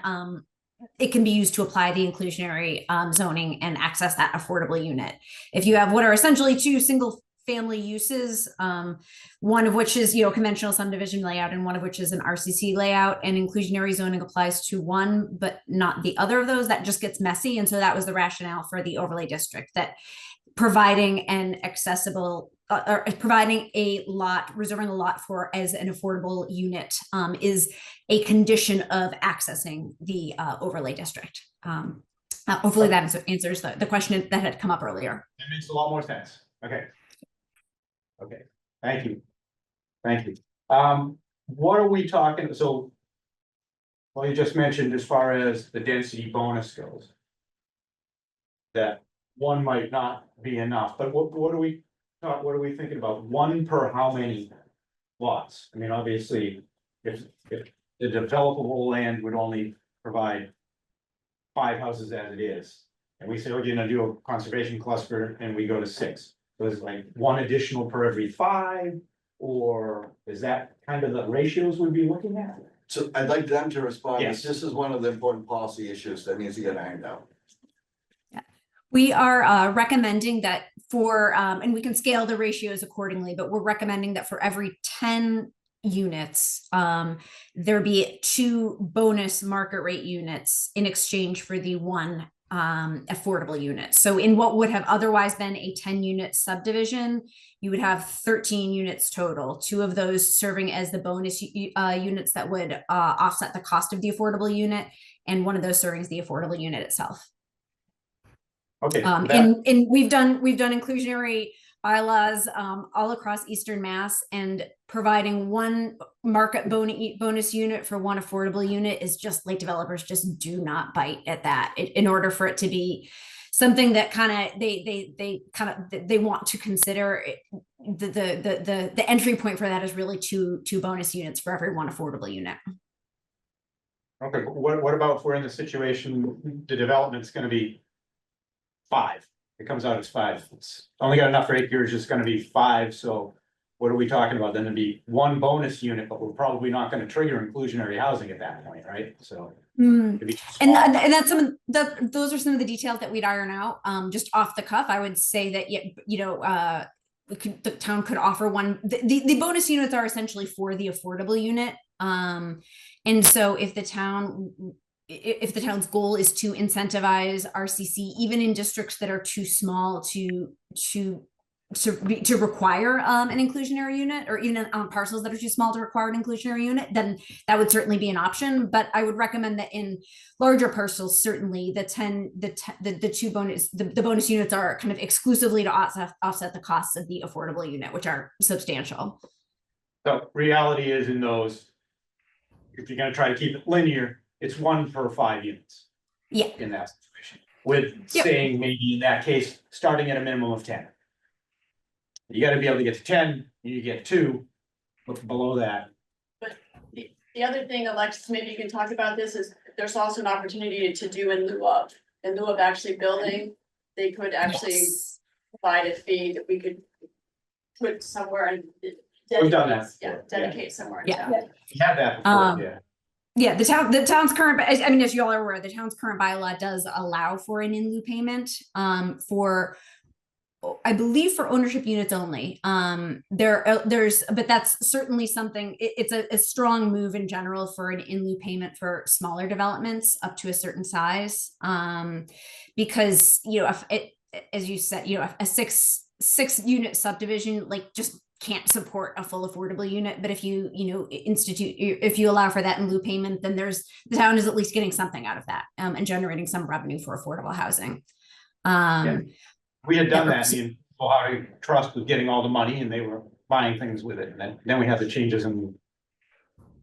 Speaker 9: be used to apply the inclusionary zoning and access that affordable unit. If you have what are essentially 2 single family uses, one of which is conventional subdivision layout and one of which is an RCC layout, and inclusionary zoning applies to one but not the other of those, that just gets messy. And so that was the rationale for the overlay district, that providing an accessible or providing a lot, reserving a lot for as an affordable unit is a condition of accessing the overlay district. Hopefully that answers the question that had come up earlier.
Speaker 1: That makes a lot more sense. Okay. Okay, thank you. Thank you. What are we talking, so well, you just mentioned as far as the density bonus goes, that one might not be enough, but what are we, what are we thinking about? One per how many lots? I mean, obviously, if the developable land would only provide 5 houses as it is, and we say we're gonna do a conservation cluster and we go to 6. So it's like one additional per every 5, or is that kind of the ratios we'd be looking at?
Speaker 5: So I'd like them to respond,
Speaker 1: Yes.
Speaker 5: this is one of the important policy issues that needs to get ironed out.
Speaker 9: We are recommending that for, and we can scale the ratios accordingly, but we're recommending that for every 10 units, there be 2 bonus market rate units in exchange for the 1 affordable unit. So in what would have otherwise been a 10-unit subdivision, you would have 13 units total, 2 of those serving as the bonus units that would offset the cost of the affordable unit, and 1 of those serving as the affordable unit itself.
Speaker 1: Okay.
Speaker 9: And we've done inclusionary bylaws all across Eastern Mass, and providing 1 market bonus unit for 1 affordable unit is just like developers just do not bite at that. In order for it to be something that they want to consider, the entry point for that is really two bonus units for every 1 affordable unit.
Speaker 1: Okay, what about if we're in the situation, the development's gonna be 5, it comes out as 5, it's only got enough acres, it's gonna be 5, so what are we talking about? Then it'd be 1 bonus unit, but we're probably not gonna trigger inclusionary housing at that point, right? So. it'd be
Speaker 9: And
Speaker 1: small.
Speaker 9: that's those are some of the details that we'd iron out. Just off the cuff, I would say that the town could offer 1. The bonus units are essentially for the affordable unit. And so if the town's goal is to incentivize RCC, even in districts that are too small to require an inclusionary unit, or even on parcels that are too small to require an inclusionary unit, then that would certainly be an option. But I would recommend that in larger parcels, certainly the 2 bonus, the bonus units are kind of exclusively to offset the costs of the affordable unit, which are substantial.
Speaker 1: So reality is in those, if you're gonna try to keep it linear, it's 1 per 5 units.
Speaker 9: Yeah.
Speaker 1: In that situation, with
Speaker 9: Yep.
Speaker 1: saying maybe in that case, starting at a minimum of 10. You gotta be able to get to 10, you get 2, but below that,
Speaker 4: The other thing, Alexis, maybe you can talk about this, is there's also an opportunity to do in lieu of actually building. They could actually
Speaker 9: Yes.
Speaker 4: provide a fee that we could put somewhere and.
Speaker 1: We've done that
Speaker 4: Yeah,
Speaker 1: before,
Speaker 4: dedicate somewhere in
Speaker 9: Yeah.
Speaker 4: town.
Speaker 1: we had that before, yeah.
Speaker 9: Yeah, the town's current, I mean, as you all are aware, the town's current bylaw does allow for an in lieu payment, for, I believe, for ownership units only. But that's certainly something, it's a strong move in general for an in lieu payment for smaller developments up to a certain size. Because, as you said, a 6-unit subdivision, like, just can't support a full affordable unit. But if you if you allow for that in lieu payment, then the town is at least getting something out of that, and generating some revenue for affordable housing.
Speaker 1: We had done that, the Ohio Trust was getting all the money and they were buying things with it, and then we had the changes in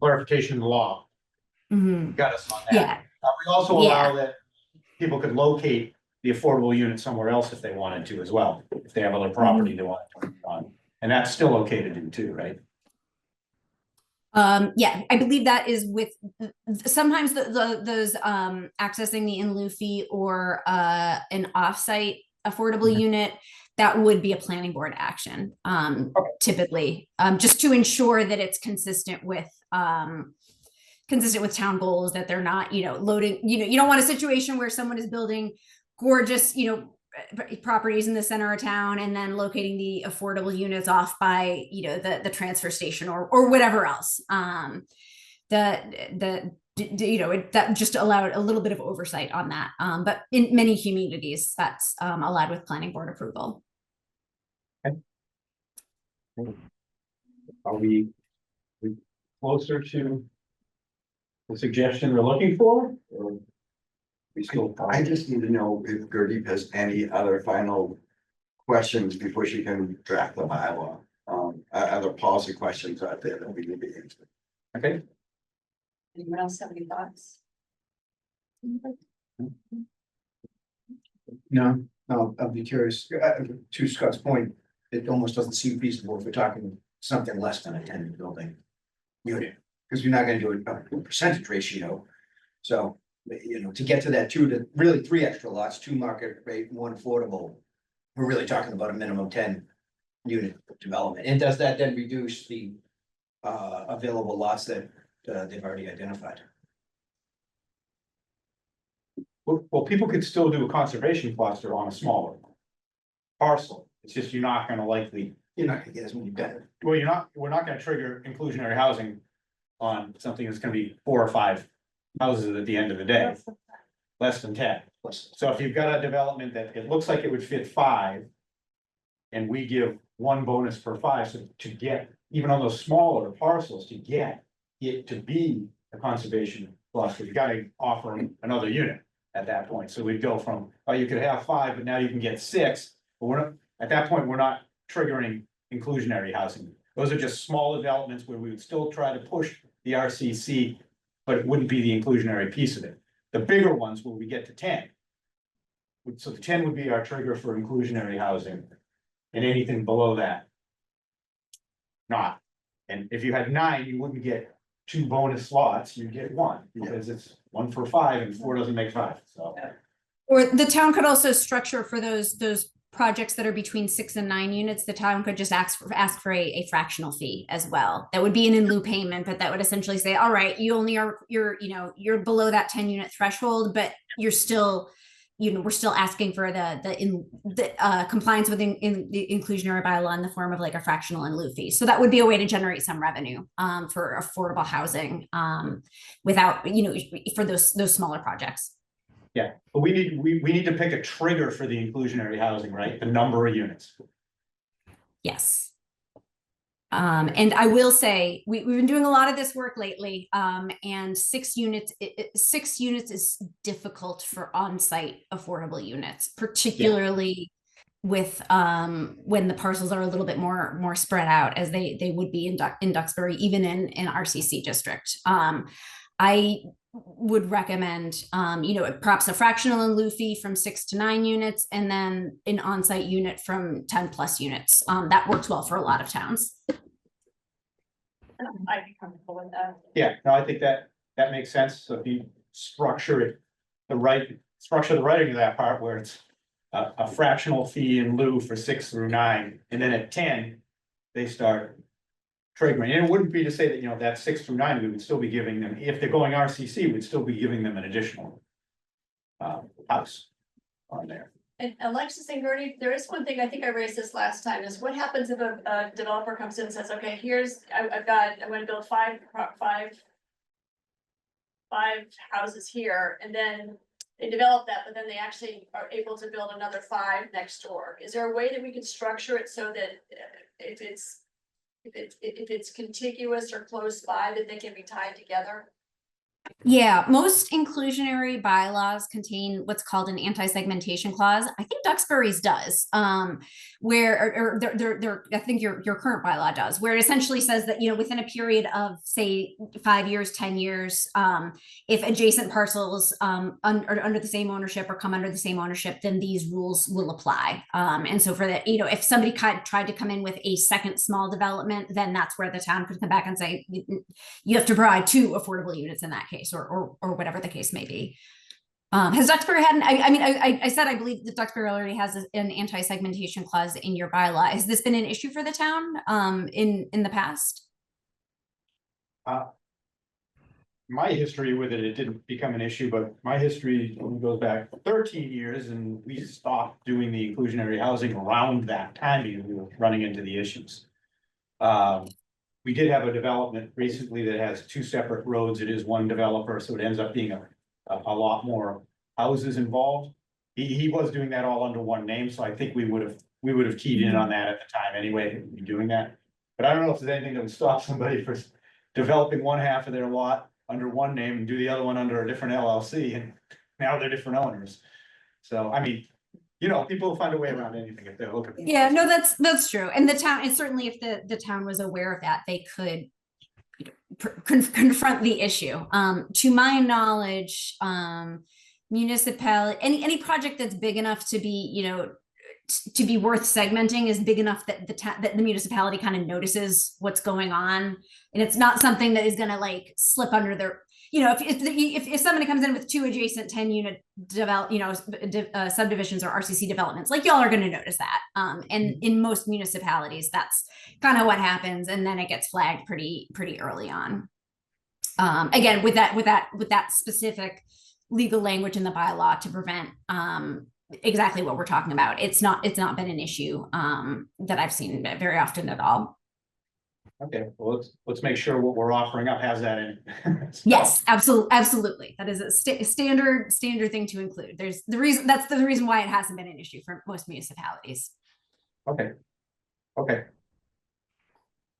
Speaker 1: clarification of the law, got us on that.
Speaker 9: Yeah.
Speaker 1: We also allow that people could locate the affordable unit somewhere else if they wanted to as well, if they have other property they want to put on. And that's still okay to do too, right?
Speaker 9: Yeah, I believe that is with sometimes those accessing the in lieu fee or an offsite affordable unit, that would be a planning board action, typically, just to ensure that it's consistent with town goals, that they're not, loading, you don't want a situation where someone is building gorgeous, properties in the center of town and then locating the affordable units off by, the transfer station or whatever else. That just allowed a little bit of oversight on that. But in many communities, that's allowed with planning board approval.
Speaker 1: Are we closer to the suggestion we're looking for, or we still?
Speaker 5: I just need to know if Gurdeep has any other final questions before she can draft the bylaw. Other policy questions out there that we need to answer.
Speaker 1: Okay,
Speaker 4: Anyone else have any thoughts?
Speaker 1: no,
Speaker 8: I'd be curious, to Scott's point, it almost doesn't seem feasible if we're talking something less than a 10 building unit, because you're not gonna do a percentage ratio. So, to get to that 2 to really 3 extra lots, 2 market rate, 1 affordable, we're really talking about a minimum 10 unit development. And does that then reduce the available lots that they've already identified?
Speaker 1: Well, people could still do a conservation cluster on a smaller parcel. It's just you're not gonna likely,
Speaker 8: You're not gonna get as many better.
Speaker 1: well, we're not gonna trigger inclusionary housing on something that's gonna be 4 or 5 houses at the end of the day, less than 10. So if you've got a development that it looks like it would fit 5, and we give 1 bonus per 5, so to get, even on those smaller parcels, to get it to be a conservation cluster, you gotta offer them another unit at that point. So we'd go from, oh, you could have 5, but now you can get 6, but we're not, at that point, we're not triggering inclusionary housing. Those are just small developments where we would still try to push the RCC, but it wouldn't be the inclusionary piece of it. The bigger ones, where we get to 10. So the 10 would be our trigger for inclusionary housing, and anything below that, not. And if you had 9, you wouldn't get 2 bonus slots, you'd get 1, because it's 1 for 5 and 4 doesn't make 5, so.
Speaker 9: Or the town could also structure for those projects that are between 6 and 9 units, the town could just ask for a fractional fee as well. That would be an in lieu payment, but that would essentially say, all right, you're below that 10 unit threshold, but you're still, we're still asking for the compliance with the inclusionary bylaw in the form of like a fractional in lieu fee. So that would be a way to generate some revenue for affordable housing without, for those smaller projects.
Speaker 1: Yeah, but we need to pick a trigger for the inclusionary housing, right? The number of units.
Speaker 9: Yes. And I will say, we've been doing a lot of this work lately, and 6 units, 6 units is difficult for on-site affordable units, particularly with when the parcels are a little bit more spread out, as they would be in Duxbury, even in RCC district. I would recommend, perhaps a fractional in lieu fee from 6 to 9 units, and then an on-site unit from 10 plus units. That works well for a lot of towns.
Speaker 2: I'd be comfortable with that.
Speaker 1: Yeah, no, I think that makes sense. So if you structure the writing of that part where it's a fractional fee in lieu for 6 through 9, and then at 10, they start triggering. And it wouldn't be to say that, that 6 through 9, we would still be giving them, if they're going RCC, we'd still be giving them an additional house on there.
Speaker 4: And Alexis and Gertie, there is one thing, I think I raised this last time, is what happens if a developer comes in and says, okay, I'm gonna build five houses here, and then they develop that, but then they actually are able to build another 5 next door. Is there a way that we can structure it so that if it's contiguous or close by, that they can be tied together?
Speaker 9: Yeah, most inclusionary bylaws contain what's called an anti-segmentation clause. I think Duxbury's does, where I think your current bylaw does, where it essentially says that, within a period of say 5 years, 10 years, if adjacent parcels are under the same ownership or come under the same ownership, then these rules will apply. And so for that, if somebody tried to come in with a second small development, then that's where the town could come back and say, you have to provide 2 affordable units in that case, or whatever the case may be. Has Duxbury had I said I believe that Duxbury already has an anti-segmentation clause in your bylaw. Has this been an issue for the town in the past?
Speaker 1: My history with it didn't become an issue, but my history goes back 13 years, and we stopped doing the inclusionary housing around that time because we were running into the issues. We did have a development recently that has 2 separate roads. It is one developer, so it ends up being a lot more houses involved. He was doing that all under one name, so I think we would have keyed in on that at the time anyway, doing that. But I don't know if there's anything that would stop somebody from developing one half of their lot under one name and do the other one under a different LLC, and now they're different owners. So, people will find a way around anything if they're looking.
Speaker 9: Yeah, no, that's true. And the town, and certainly if the town was aware of that, they could confront the issue. To my knowledge, municipality, any project that's big enough to be, to be worth segmenting is big enough that that the municipality kind of notices what's going on, and it's not something that is going to like slip under their, if somebody comes in with 2 adjacent 10-unit subdivisions or RCC developments, like y'all are going to notice that. And in most municipalities, that's kind of what happens, and then it gets flagged pretty early on. Again, with that specific legal language in the bylaw to prevent exactly what we're talking about. It's not been an issue that I've seen very often at all.
Speaker 1: Okay, well, let's make sure what we're offering up has that in it.
Speaker 9: Yes, absolutely. That is a standard thing to include. That's the reason why it hasn't been an issue for most municipalities.
Speaker 1: Okay.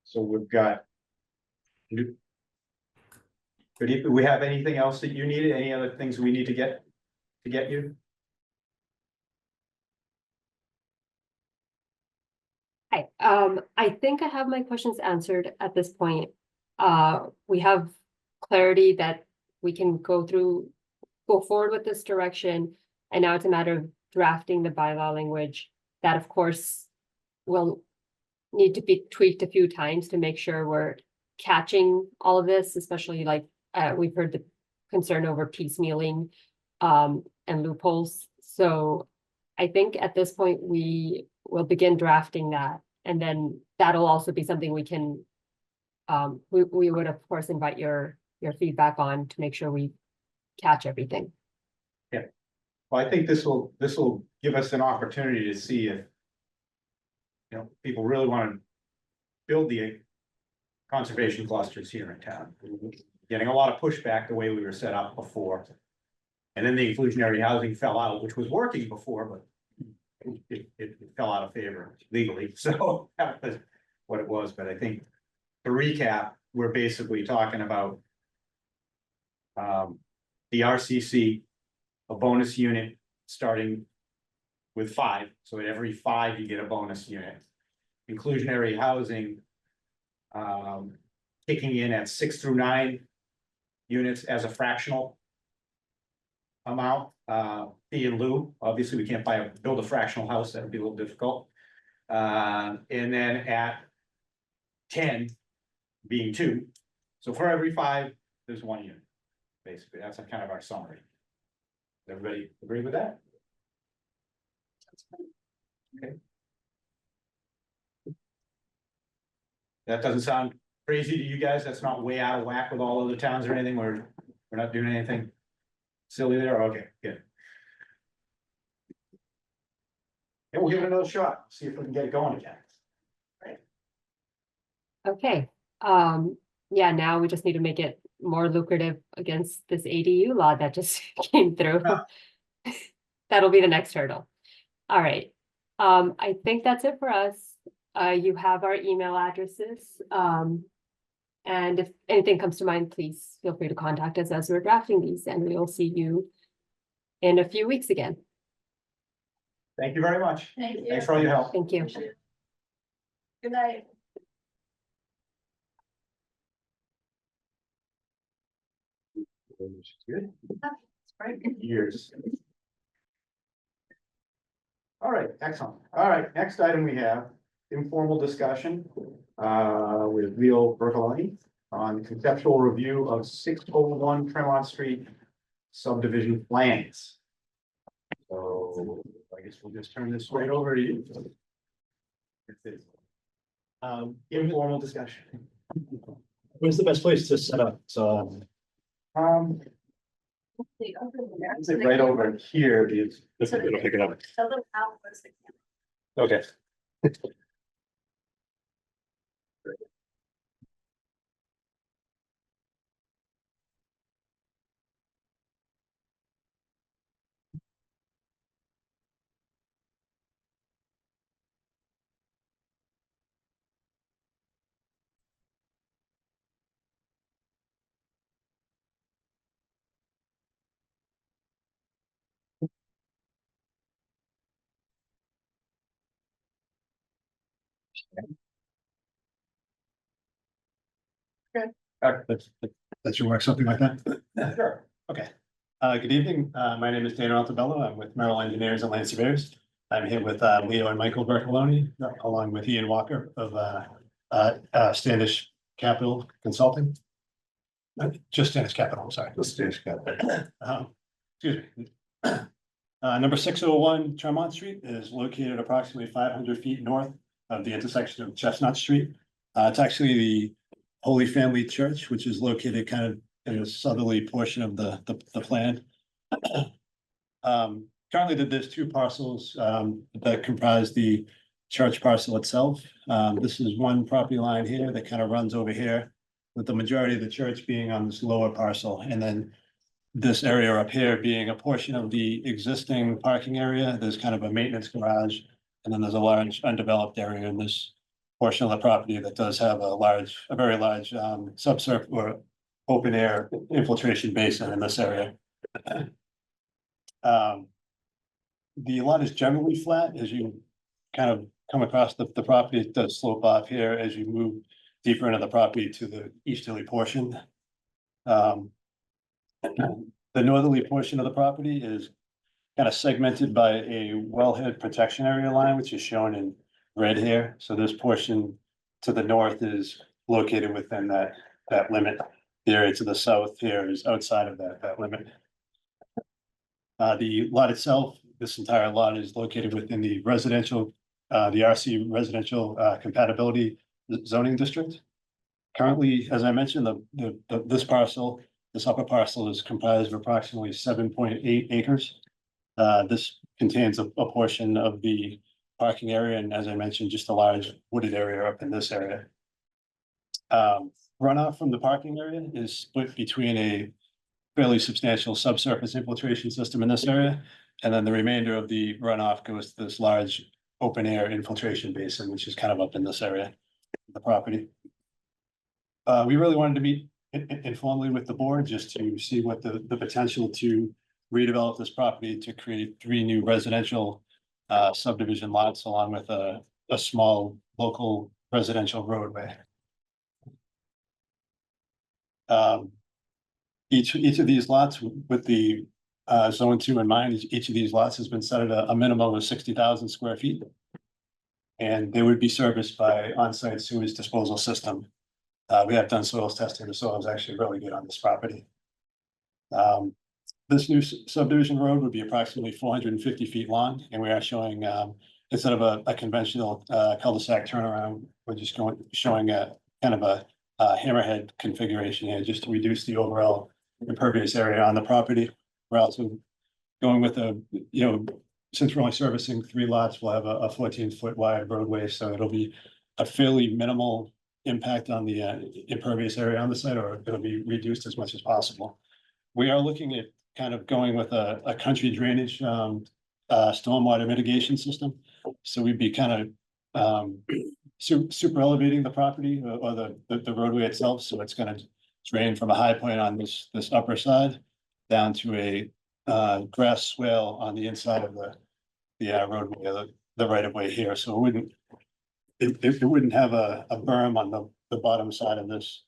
Speaker 1: So we've got. Do we have anything else that you needed? Any other things we need to get you?
Speaker 7: Hi, I think I have my questions answered at this point. We have clarity that we can go forward with this direction. And now it's a matter of drafting the bylaw language that, of course, will need to be tweaked a few times to make sure we're catching all of this, especially like we've heard the concern over piecemealing and loopholes. So I think at this point we will begin drafting that, and then that'll also be something we can we would of course invite your feedback on to make sure we catch everything.
Speaker 1: Yeah, well, I think this will give us an opportunity to see if people really want to build the conservation clusters here in town. Getting a lot of pushback the way we were set up before. And then the inclusionary housing fell out, which was working before, but it fell out of favor legally. So that was what it was. But I think to recap, we're basically talking about the RCC, a bonus unit starting with 5. So at every 5, you get a bonus unit. Inclusionary housing kicking in at 6 through 9 units as a fractional amount, fee in lieu. Obviously, we can't build a fractional house, that would be a little difficult. And then at 10 being 2. So for every 5, there's 1 unit. Basically, that's kind of our summary. Everybody agree with that? Okay. That doesn't sound crazy to you guys? That's not way out of whack with all other towns or anything? We're not doing anything silly there? Okay, good. And we'll give it another shot, see if we can get it going again.
Speaker 7: Okay, yeah, now we just need to make it more lucrative against this ADU law that just came through. That'll be the next hurdle. All right, I think that's it for us. You have our email addresses. And if anything comes to mind, please feel free to contact us as we're drafting these, and we'll see you in a few weeks again.
Speaker 1: Thank you very much.
Speaker 4: Thank you.
Speaker 1: Thanks for all your help.
Speaker 7: Thank you.
Speaker 4: Good night.
Speaker 1: Good.
Speaker 4: Right.
Speaker 1: Years. All right, excellent. All right, next item we have informal discussion with Leo Bertolini on conceptual review of 601 Tremont Street subdivision plans. So I guess we'll just turn this right over to you. Informal discussion.
Speaker 10: Where's the best place to set up? So,
Speaker 1: Is it right over here?
Speaker 10: it'll pick it up.
Speaker 4: A little out was the
Speaker 10: Okay. That should work, something like that.
Speaker 1: Sure, okay.
Speaker 10: Good evening. My name is Dana Altabello. I'm with Merrill Engineers and Land Surveyors. I'm here with Leo and Michael Bercoloni, along with Ian Walker of Standish Capital Consulting. Just Standish Capital, I'm sorry.
Speaker 5: Let's finish that.
Speaker 10: Excuse me. Number 601 Tremont Street is located approximately 500 feet north of the intersection of Chestnut Street. It's actually the Holy Family Church, which is located kind of in the southerly portion of the plan. Currently, there's two parcels that comprise the church parcel itself. This is one property line here that kind of runs over here, with the majority of the church being on this lower parcel, and then this area up here being a portion of the existing parking area. There's kind of a maintenance garage, and then there's a large undeveloped area in this portion of the property that does have a very large subsurface or open air infiltration basin in this area. The lot is generally flat as you kind of come across the property. It does slope off here as you move deeper into the property to the easterly portion. The northerly portion of the property is kind of segmented by a wellhead protection area line, which is shown in red here. So this portion to the north is located within that limit. The area to the south here is outside of that limit. The lot itself, this entire lot is located within the residential, the RC residential compatibility zoning district. Currently, as I mentioned, this upper parcel is comprised of approximately 7.8 acres. This contains a portion of the parking area, and as I mentioned, just a large wooded area up in this area. Runoff from the parking area is split between a fairly substantial subsurface infiltration system in this area, and then the remainder of the runoff goes to this large open air infiltration basin, which is kind of up in this area of the property. We really wanted to meet informally with the board just to see what the potential to redevelop this property to create 3 new residential subdivision lots along with a small local residential roadway. Each of these lots with the zone 2 in mind, each of these lots has been set at a minimum of 60,000 square feet. And they would be serviced by on-site sewage disposal system. We have done soils testing. The soil is actually really good on this property. This new subdivision road would be approximately 450 feet long, and we are showing, instead of a conventional cul-de-sac turnaround, we're just showing a kind of a hammerhead configuration here, just to reduce the overall impervious area on the property. We're also going with since we're only servicing 3 lots, we'll have a 14-foot wide roadway, so it'll be a fairly minimal impact on the impervious area on the site, or it'll be reduced as much as possible. We are looking at kind of going with a country drainage stormwater mitigation system. So we'd be kind of super elevating the property or the roadway itself. So it's going to drain from a high point on this upper side down to a grass swale on the inside of the roadway, the right of way here. So it wouldn't have a berm on the bottom side of this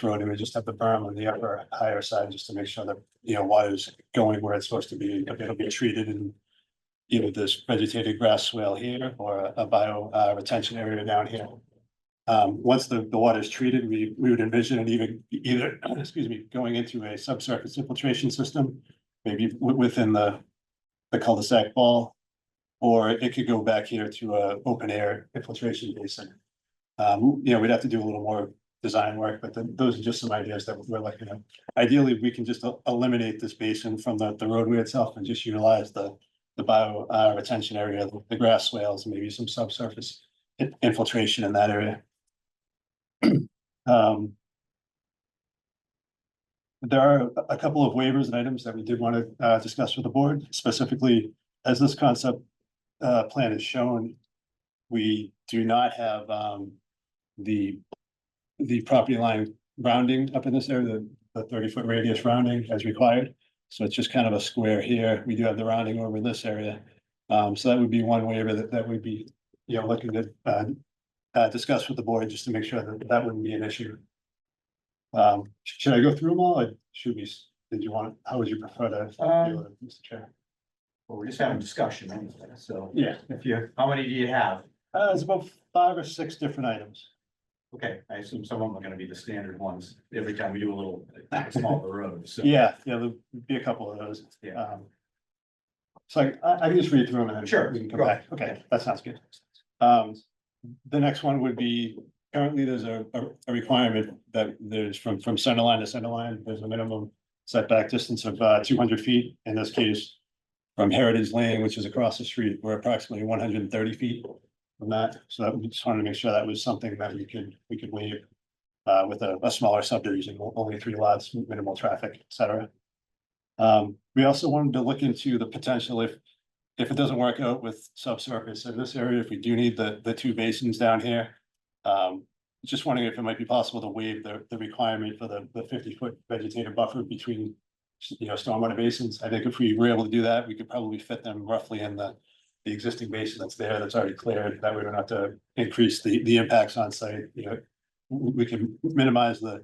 Speaker 10: road. It would just have the berm on the upper higher side, just to make sure that water's going where it's supposed to be. It'll be treated in either this vegetated grass swale here or a bio retention area down here. Once the water is treated, we would envision it either excuse me, going into a subsurface infiltration system, maybe within the cul-de-sac ball, or it could go back here to a open air infiltration basin. We'd have to do a little more design work, but those are just some ideas that we're looking at. Ideally, we can just eliminate this basin from the roadway itself and just utilize the bio retention area, the grass swales, maybe some subsurface infiltration in that area. There are a couple of waivers and items that we did want to discuss with the board. Specifically, as this concept plan is shown, we do not have the property line rounding up in this area, the 30-foot radius rounding as required. So it's just kind of a square here. We do have the rounding over this area. So that would be one waiver that would be looking to discuss with the board, just to make sure that wouldn't be an issue. Should I go through them all, or should we did you want, how would you prefer to? do it, Mr. Chair?
Speaker 1: Well, we're just having discussion anyway, so
Speaker 10: Yeah,
Speaker 1: if you, how many do you have?
Speaker 10: it's about 5 or 6 different items.
Speaker 1: Okay, I assume some of them are gonna be the standard ones every time we do a little smaller road, so.
Speaker 10: Yeah, there'll be a couple of those.
Speaker 1: Yeah.
Speaker 10: So I can just read through them and then
Speaker 1: Sure,
Speaker 10: we can come
Speaker 1: go
Speaker 10: back. Okay, that sounds good. The next one would be, currently there's a requirement that there's from center line to center line, there's a minimum setback distance of 200 feet. In this case, from Heritage Lane, which is across the street, we're approximately 130 feet from that. So that we just wanted to make sure that was something that we could waive with a smaller subdivision, only 3 lots, minimal traffic, et cetera. We also wanted to look into the potential if it doesn't work out with subsurface in this area, if we do need the 2 basins down here. Just wondering if it might be possible to waive the requirement for the 50-foot vegetative buffer between, stormwater basins. I think if we were able to do that, we could probably fit them roughly in the existing basin that's there, that's already cleared. That way we don't have to increase the impacts on site, we can minimize the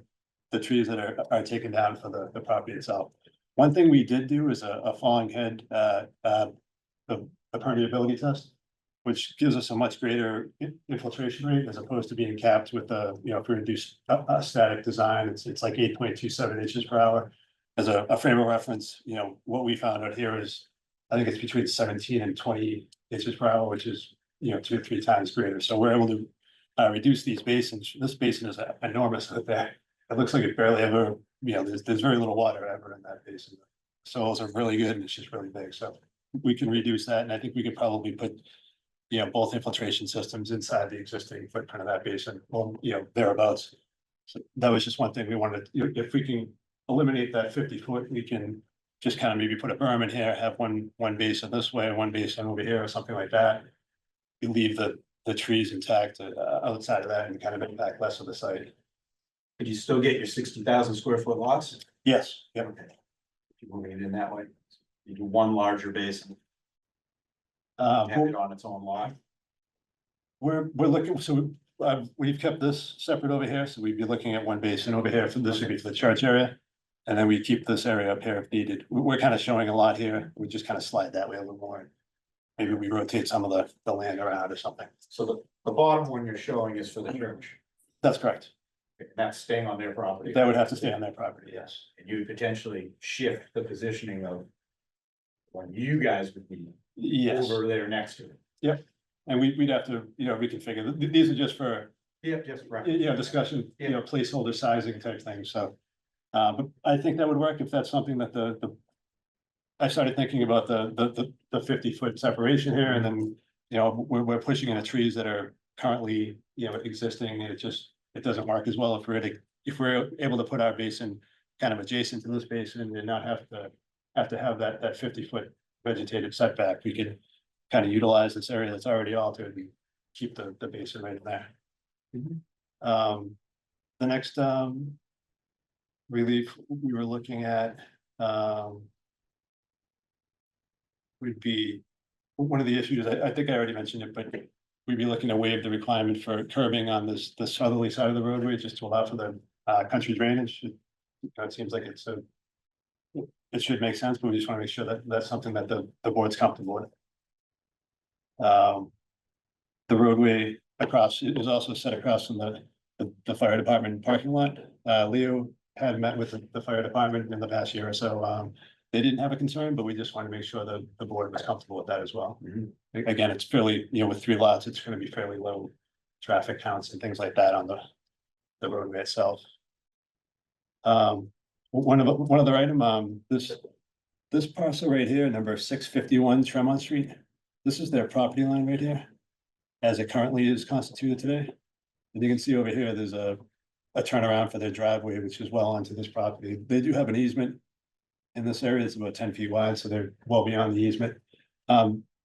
Speaker 10: trees that are taken down for the property itself. One thing we did do is a falling head, the permeability test, which gives us a much greater infiltration rate as opposed to being capped with if we reduce a static design, it's like 8.27 inches per hour. As a frame of reference, what we found out here is, I think it's between 17 and 20 inches per hour, which is, 2 to 3 times greater. So we're able to reduce these basins. This basin is enormous out there. It looks like it barely ever, there's very little water ever in that basin. Soils are really good and it's just really big. So we can reduce that. And I think we could probably put, both infiltration systems inside the existing footprint of that basin, or, thereabouts. So that was just one thing we wanted, if we can eliminate that 50-foot, we can just kind of maybe put a berm in here, have one basin this way, one basin over here or something like that. You leave the trees intact outside of that and kind of impact less of the site.
Speaker 1: Could you still get your 60,000 square foot lots?
Speaker 10: Yes, yeah.
Speaker 1: Okay. If you're moving it in that way, you do one larger basin, have it on its own lot.
Speaker 10: We're looking, so we've kept this separate over here, so we'd be looking at one basin over here, for this would be for the church area. And then we keep this area up here if needed. We're kind of showing a lot here, we just kind of slide that way a little more. Maybe we rotate some of the land around or something.
Speaker 1: So the bottom one you're showing is for the church.
Speaker 10: That's correct.
Speaker 1: That's staying on their property.
Speaker 10: That would have to stay on their property, yes.
Speaker 1: And you potentially shift the positioning of when you guys would be
Speaker 10: Yes,
Speaker 1: over there next to it.
Speaker 10: and we'd have to, reconfigure. These are just for,
Speaker 1: Yep, just right.
Speaker 10: discussion, placeholder sizing type thing, so. But I think that would work if that's something that I started thinking about the 50-foot separation here, and then, we're pushing into trees that are currently, existing, and it doesn't work as well if we're able to put our basin kind of adjacent to this basin and not have to have that 50-foot vegetative setback. We can kind of utilize this area that's already altered and keep the basin right in there. The next relief we were looking at would be, one of the issues, I think I already mentioned it, but we'd be looking to waive the requirement for curbing on the southerly side of the roadway, just to allow for the country drainage. It seems like it should make sense, but we just want to make sure that that's something that the board's comfortable with. The roadway across is also set across from the fire department parking lot. Leo had met with the fire department in the past year or so. They didn't have a concern, but we just want to make sure that the board was comfortable with that as well. Again, it's fairly, with 3 lots, it's going to be fairly low traffic counts and things like that on the roadway itself. One other item, this parcel right here, number 651 Tremont Street, this is their property line right here, as it currently is constituted today. And you can see over here, there's a turnaround for their driveway, which is well onto this property. They do have an easement in this area. It's about 10 feet wide, so they're well beyond the easement.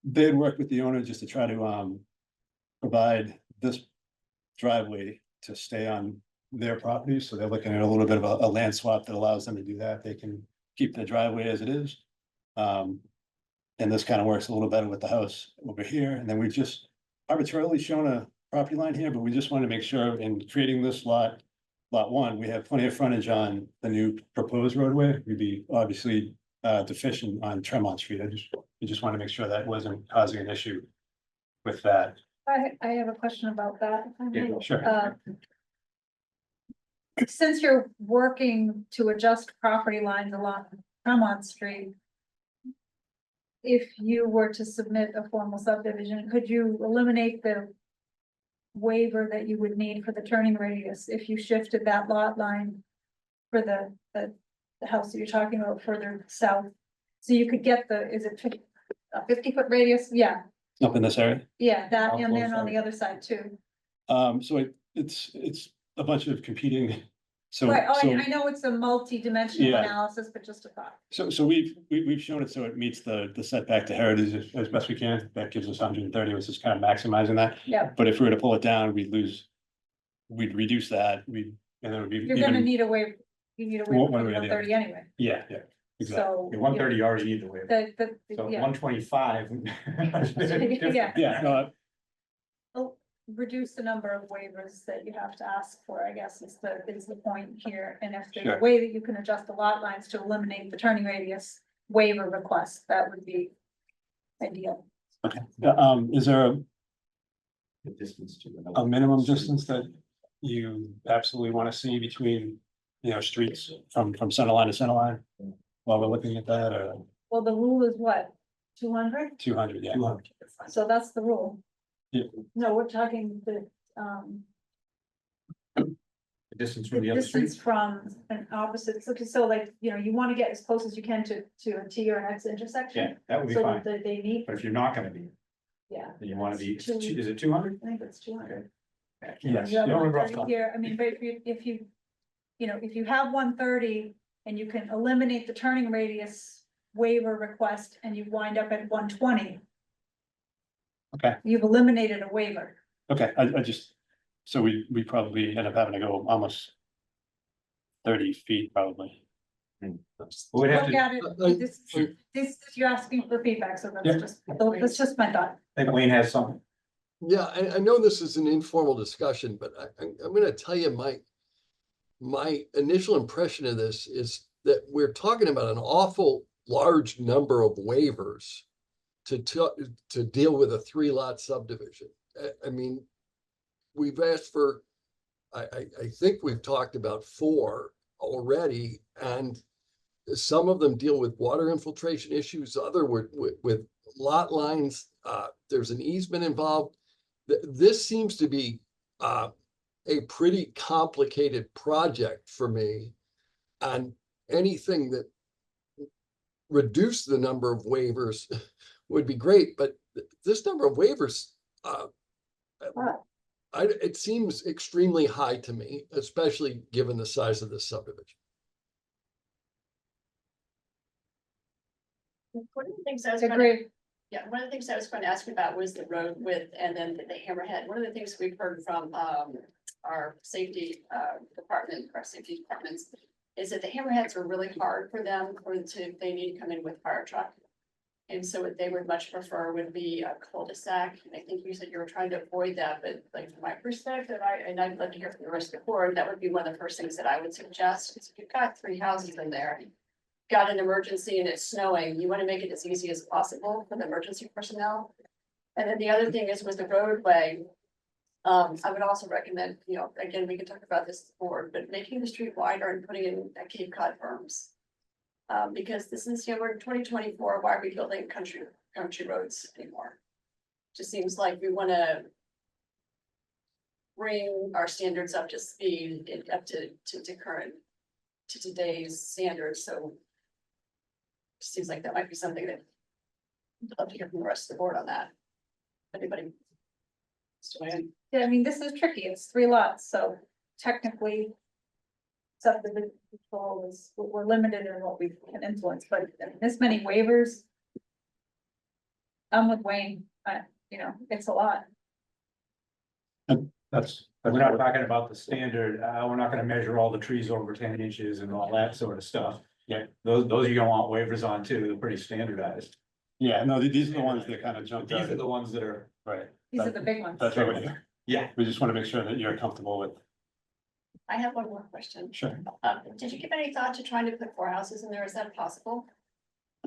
Speaker 10: They'd work with the owner just to try to provide this driveway to stay on their property. So they're looking at a little bit of a land swap that allows them to do that. They can keep the driveway as it is. And this kind of works a little better with the house over here. And then we've just arbitrarily shown a property line here, but we just want to make sure in creating this lot, lot one, we have plenty of frontage on the new proposed roadway. We'd be obviously deficient on Tremont Street. I just want to make sure that wasn't causing an issue with that.
Speaker 2: I have a question about that. if I may.
Speaker 10: Yeah, sure.
Speaker 2: Since you're working to adjust property lines along Tremont Street, if you were to submit a formal subdivision, could you eliminate the waiver that you would need for the turning radius if you shifted that lot line for the house that you're talking about further south? So you could get is it a 50-foot radius? Yeah,
Speaker 10: Up in this area.
Speaker 2: yeah, that,
Speaker 1: How
Speaker 2: and then
Speaker 1: close
Speaker 2: on
Speaker 1: are
Speaker 2: the
Speaker 1: you?
Speaker 2: other side too.
Speaker 10: So it's a bunch of competing. So,
Speaker 2: Right, oh,
Speaker 10: so,
Speaker 2: I know it's a multi-dimensional
Speaker 10: Yeah.
Speaker 2: analysis, but just a thought.
Speaker 10: so we've shown it so it meets the setback to heritage as best we can. That gives us 130, which is kind of maximizing that.
Speaker 2: Yeah.
Speaker 10: But if we were to pull it down, we'd reduce that, and then it would be
Speaker 2: You're gonna
Speaker 10: even,
Speaker 2: need a waiver, you need a
Speaker 10: One
Speaker 2: waiver for
Speaker 10: way or the other.
Speaker 2: 130 anyway,
Speaker 10: yeah, exactly.
Speaker 2: so.
Speaker 1: One thirty, you already need the waiver, so
Speaker 2: Yeah,
Speaker 1: 125.
Speaker 2: yeah,
Speaker 10: Yeah, no,
Speaker 2: reduce the number of waivers that you have to ask for, I guess is the point here. And if there's
Speaker 10: Sure.
Speaker 2: a way that you can adjust the lot lines to eliminate the turning radius waiver request, that would be ideal.
Speaker 10: is there
Speaker 5: The distance to
Speaker 10: a minimum distance that you absolutely want to see between, streets from center line to center line? While we're looking at that, or
Speaker 2: Well, the rule is what, 200?
Speaker 10: 200, yeah.
Speaker 2: So that's the rule.
Speaker 10: Yeah.
Speaker 2: No, we're talking
Speaker 1: The distance
Speaker 2: the
Speaker 1: from the other street.
Speaker 2: distance from an opposite, so like, you want to get as close as you can to a T or an X intersection.
Speaker 1: Yeah, that would be
Speaker 2: So
Speaker 1: fine,
Speaker 2: that they meet,
Speaker 1: but if you're not gonna be,
Speaker 2: yeah,
Speaker 1: then you wanna be,
Speaker 2: It's two-
Speaker 1: is it 200?
Speaker 2: I think it's 200.
Speaker 10: Yes.
Speaker 2: You have
Speaker 1: You don't remember off
Speaker 2: 130
Speaker 1: the top.
Speaker 2: here, I mean, but if you have 130 and you can eliminate the turning radius waiver request and you wind up at 120.
Speaker 10: Okay.
Speaker 2: You've eliminated a waiver.
Speaker 10: Okay, I just, so we probably end up having to go almost 30 feet probably.
Speaker 1: We'd have
Speaker 2: Look
Speaker 1: to,
Speaker 2: at it, this, you're asking for feedback, so
Speaker 10: Yeah.
Speaker 2: that's just my thought.
Speaker 1: I think Wayne has something.
Speaker 6: Yeah, I know this is an informal discussion, but I'm gonna tell you my initial impression of this is that we're talking about an awful large number of waivers to deal with a 3-lot subdivision. I mean, we've asked for, I think we've talked about 4 already, and some of them deal with water infiltration issues, other with lot lines. There's an easement involved. This seems to be a pretty complicated project for me, and anything that reduced the number of waivers would be great, but this number of waivers, it seems extremely high to me, especially given the size of this subdivision.
Speaker 4: One of the things I was gonna,
Speaker 2: Agree.
Speaker 4: yeah, one of the things I was going to ask you about was the road width and then the hammerhead. One of the things we've heard from our safety departments is that the hammerheads are really hard for them they need to come in with fire truck. And so what they would much prefer would be a cul-de-sac. And I think you said you were trying to avoid that, but like from my perspective, and I'd love to hear from the rest of the board, that would be one of the first things that I would suggest. Because if you've got 3 houses in there, got an emergency and it's snowing, you want to make it as easy as possible for the emergency personnel. And then the other thing is with the roadway, I would also recommend, again, we can talk about this at the board, but making the street wider and putting in Cape Cod berms. Because this is, we're in 2024, why are we building country roads anymore? Just seems like we want to bring our standards up to speed, up to today's standards, so seems like that might be something that I'd love to hear from the rest of the board on that. Anybody?
Speaker 2: Yeah, I mean, this is tricky, it's 3 lots, so technically. Subdivision control is, we're limited in what we can influence, but this many waivers. I'm with Wayne, it's a lot.
Speaker 10: That's.
Speaker 1: We're not talking about the standard, we're not gonna measure all the trees over 10 inches and all that sort of stuff.
Speaker 10: Yeah.
Speaker 1: Those you're gonna want waivers on too, they're pretty standardized.
Speaker 10: Yeah, no, these are the ones that kind of jumped
Speaker 1: These
Speaker 10: out.
Speaker 1: are the ones that are,
Speaker 10: Right.
Speaker 2: These are the big ones.
Speaker 10: That's right.
Speaker 1: yeah,
Speaker 10: We just want to make sure that you're comfortable with.
Speaker 4: I have one more question.
Speaker 10: Sure.
Speaker 4: Did you give any thought to trying to put 4 houses in there? Is that possible?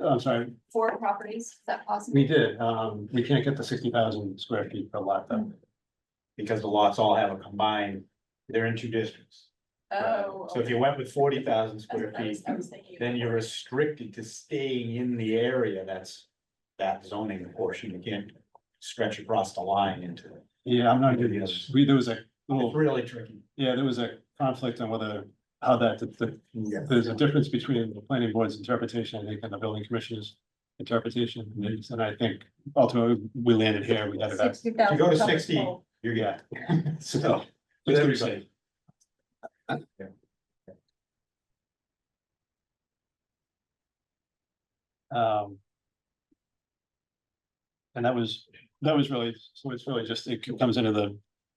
Speaker 10: I'm sorry,
Speaker 4: 4 properties, is that possible?
Speaker 10: we did, we can't get the 60,000 square feet per lot though.
Speaker 1: Because the lots all have a combined, they're in two districts.
Speaker 4: Oh.
Speaker 1: So if you went with 40,000
Speaker 4: That's
Speaker 1: square
Speaker 4: what I
Speaker 1: feet,
Speaker 4: was thinking.
Speaker 1: then you're restricted to staying in the area that's that zoning portion. You can't stretch across the line into it.
Speaker 10: Yeah, I'm not doing this. There was a
Speaker 1: It's
Speaker 10: little,
Speaker 1: really tricky.
Speaker 10: yeah, there was a conflict on whether, how that, there's a difference between the planning board's interpretation, I think, and the building commissioner's interpretation. And I think ultimately we landed here, we had about.
Speaker 2: 60,000.
Speaker 1: To go to
Speaker 2: something
Speaker 1: 60,
Speaker 2: full.
Speaker 1: you're
Speaker 10: Yeah.
Speaker 1: good. So.
Speaker 10: Just to be
Speaker 1: everybody.
Speaker 10: safe. And that was really, so it's really just, it comes into the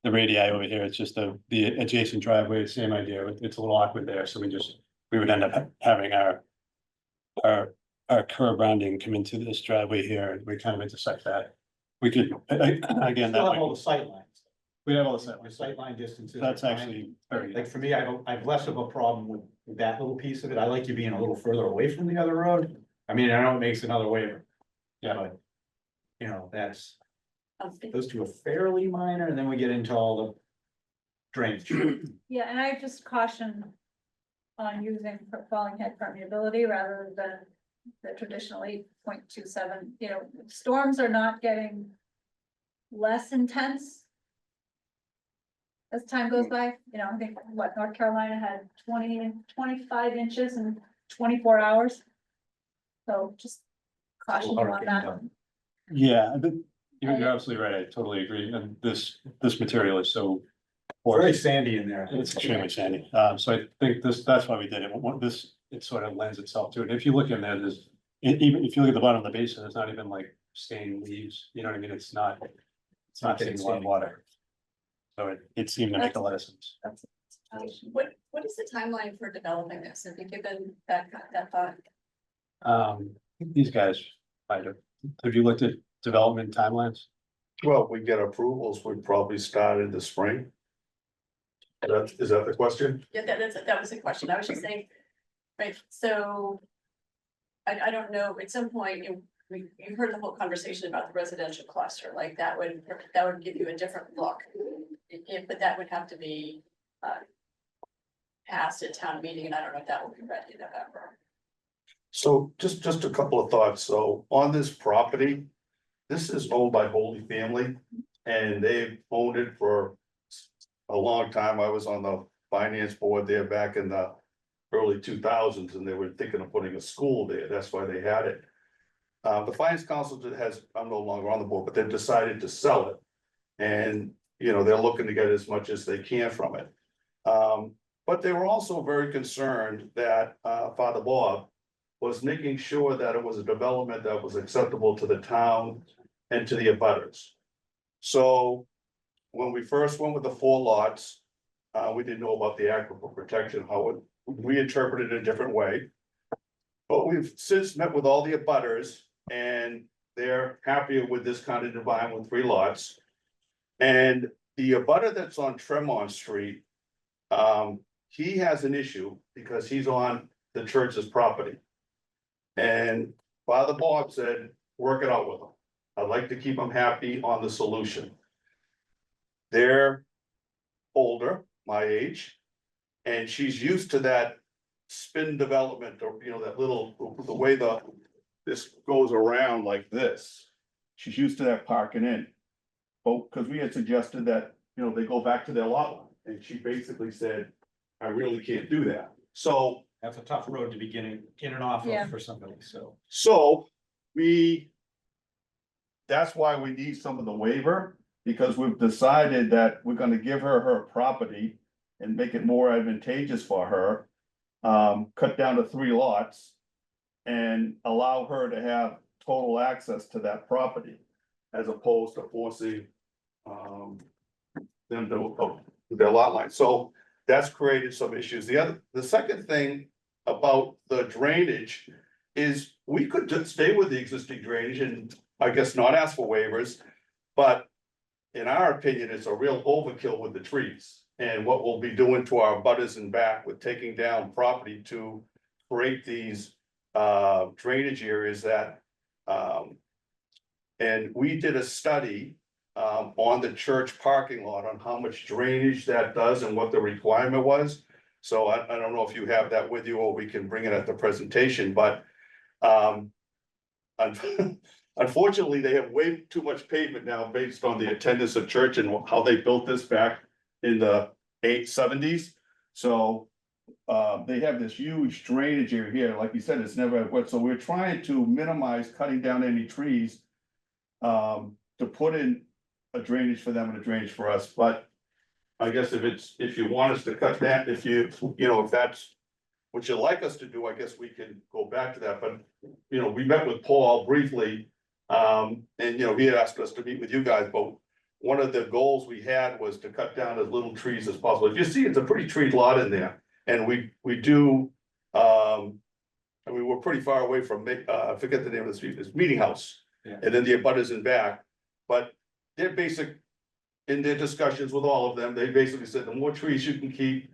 Speaker 10: radii over here, it's just the adjacent driveway, same idea, it's a little awkward there, so we would end up having our curb rounding come into this driveway here, and we kind of intersect that. We could, again,
Speaker 1: Still
Speaker 10: that
Speaker 1: have all
Speaker 10: might,
Speaker 1: the sight lines.
Speaker 10: we have all the
Speaker 1: The
Speaker 10: set,
Speaker 1: sight line distances.
Speaker 10: that's
Speaker 1: are fine.
Speaker 10: actually very
Speaker 1: Like
Speaker 10: good.
Speaker 1: for me, I've less of a problem with that little piece of it. I like you being a little further away from the other road. I mean, I know it makes another waiver.
Speaker 10: Yeah.
Speaker 1: But, you know, that's,
Speaker 4: Um,
Speaker 1: those two are fairly minor, and then we get into all the drainage.
Speaker 2: Yeah, and I just caution on using falling head permeability rather than the traditional 8.27, you know, storms are not getting less intense as time goes by. You know, I think what North Carolina had 20 and 25 inches in 24 hours. So just caution you on that.
Speaker 10: Yeah, but you're absolutely right, I totally agree, and this material is so.
Speaker 1: Very sandy in there.
Speaker 10: It's extremely sandy, so I think that's why we did it, it sort of lends itself to it, if you look in there, even if you look at the bottom of the basin, it's not even like stained leaves, you know what I mean, it's not getting a lot of water. So it seemed to make a lot of sense.
Speaker 4: What is the timeline for developing this? Have you given that thought?
Speaker 10: These guys might have you looked at development timelines?
Speaker 11: Well, if we get approvals, we'd probably start in the spring. Is that the question?
Speaker 4: Yeah, that was the question. I was just saying, right, so. I don't know, at some point, you heard the whole conversation about the residential cluster, like that would give you a different look. But that would have to be passed at town meeting, and I don't know if that will be ready in November.
Speaker 11: So just a couple of thoughts. So on this property, this is owned by Holy Family, and they've owned it for a long time. I was on the finance board there back in the early 2000s, and they were thinking of putting a school there. That's why they had it. The finance council I'm no longer on the board, but they've decided to sell it. And, you know, they're looking to get as much as they can from it. But they were also very concerned that Father Bob was making sure that it was a development that was acceptable to the town and to the abutters. So when we first went with the 4 lots, we didn't know about the aquifer protection, we interpreted it a different way. But we've since met with all the abutters, and they're happier with this kind of design with 3 lots. And the abutter that's on Tremont Street, he has an issue because he's on the church's property. And Father Bob said, work it out with them. I'd like to keep them happy on the solution. They're older, my age, and she's used to that spin development, or, you know, that little, the way this goes around like this. She's used to that parking in. But, because we had suggested that, you know, they go back to their lot line, and she basically said, I really can't do that. So
Speaker 1: That's a tough road to be getting in and off
Speaker 2: Yeah.
Speaker 1: of for somebody, so.
Speaker 11: That's why we need some of the waiver, because we've decided that we're gonna give her property and make it more advantageous for her. Cut down to 3 lots and allow her to have total access to that property, as opposed to forcing them to their lot line. So that's created some issues. The second thing about the drainage is we could just stay with the existing drainage and I guess not ask for waivers. But in our opinion, it's a real overkill with the trees. And what we'll be doing to our butters and back with taking down property to create these drainage areas that. And we did a study on the church parking lot on how much drainage that does and what the requirement was. So I don't know if you have that with you or we can bring it at the presentation, but unfortunately, they have way too much pavement now based on the attendance of church and how they built this back in the 70s. So they have this huge drainage area here, like you said, it's never wet, so we're trying to minimize cutting down any trees. To put in a drainage for them and a drainage for us, but. I guess if you want us to cut that, if that's what you'd like us to do, I guess we can go back to that, but. We met with Paul briefly, and he had asked us to meet with you guys, but. One of the goals we had was to cut down as little trees as possible. If you see, it's a pretty treed lot in there, and we do, and we were pretty far away from, I forget the name of the street, it's Meeting House.
Speaker 1: Yeah.
Speaker 11: And then the abutters in back, but they're basic, in their discussions with all of them, they basically said the more trees you can keep.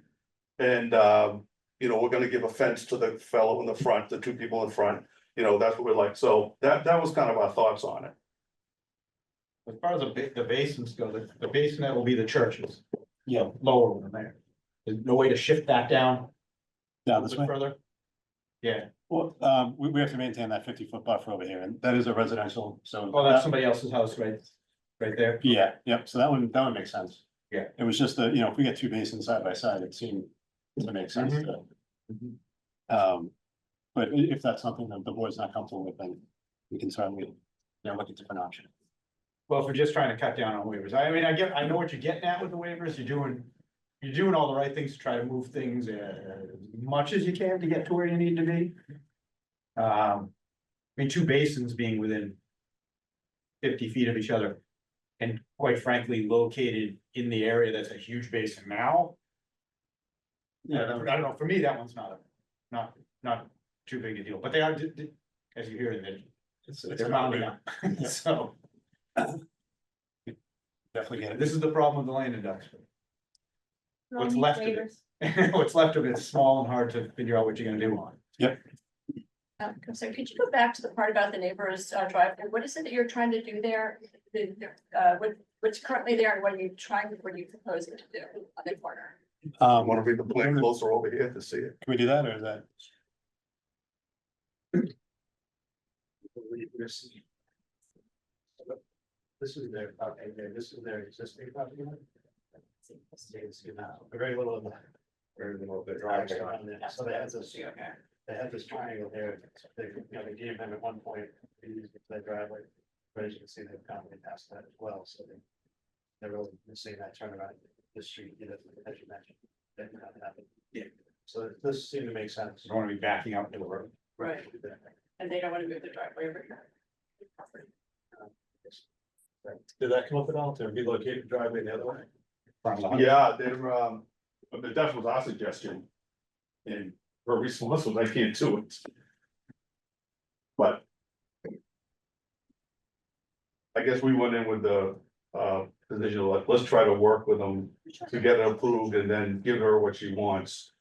Speaker 11: And, we're gonna give a fence to the fellow in the front, the two people in front, that's what we're like, so that was kind of our thoughts on it.
Speaker 1: As far as the basins go, the basin that will be the churches.
Speaker 10: Yeah.
Speaker 1: Lower one there. There's no way to shift that down a
Speaker 10: Down
Speaker 1: little
Speaker 10: this
Speaker 1: bit
Speaker 10: way.
Speaker 1: further? Yeah,
Speaker 10: Well, we have to maintain that 50-foot buffer over here, and that is a residential, so.
Speaker 1: oh, that's somebody else's house, right there.
Speaker 10: Yeah, yep, so that would make sense.
Speaker 1: Yeah.
Speaker 10: It was just that, if we get two basins side by side, it seemed to make sense to. But if that's something that the board's not comfortable with, then we can certainly, look at different options.
Speaker 1: Well, if we're just trying to cut down on waivers, I mean, I know what you're getting at with the waivers, you're doing all the right things to try to move things as much as you can to get to where you need to be. I mean, two basins being within 50 feet of each other. And quite frankly, located in the area that's a huge basin now. I don't know, for me, that one's not too big a deal, but they are, as you hear, they're mounting up, so.
Speaker 10: Definitely get it.
Speaker 1: This is the problem with the land in Duxbury.
Speaker 2: We'll
Speaker 1: What's
Speaker 2: need
Speaker 1: left of it, what's left of it is small and hard to figure out what you're gonna do on.
Speaker 4: So could you go back to the part about the neighbor's driveway? What is it that you're trying to do there? What's currently there and what are you proposing to do on the corner?
Speaker 11: Want to bring the plan closer over here to see it?
Speaker 10: Can we do that, or is that?
Speaker 1: This is their, okay, this is their existing property. Very little of the driveway around there, so they have this triangle there, they gave them at one point, they used their driveway. But as you can see, they've kind of passed that as well, so they're really missing that turnaround, this street, as you mentioned. That kind of happened. Yeah, so this seemed to make sense. You don't want to be backing up to the road.
Speaker 4: Right. And they don't want to move the driveway over here.
Speaker 10: Did that come up at all to relocate the driveway the other way?
Speaker 11: Yeah, that was our suggestion. And her response was, I can't do it. But. I guess we went in with the position of like, let's try to work with them to get it approved and then give her what she wants.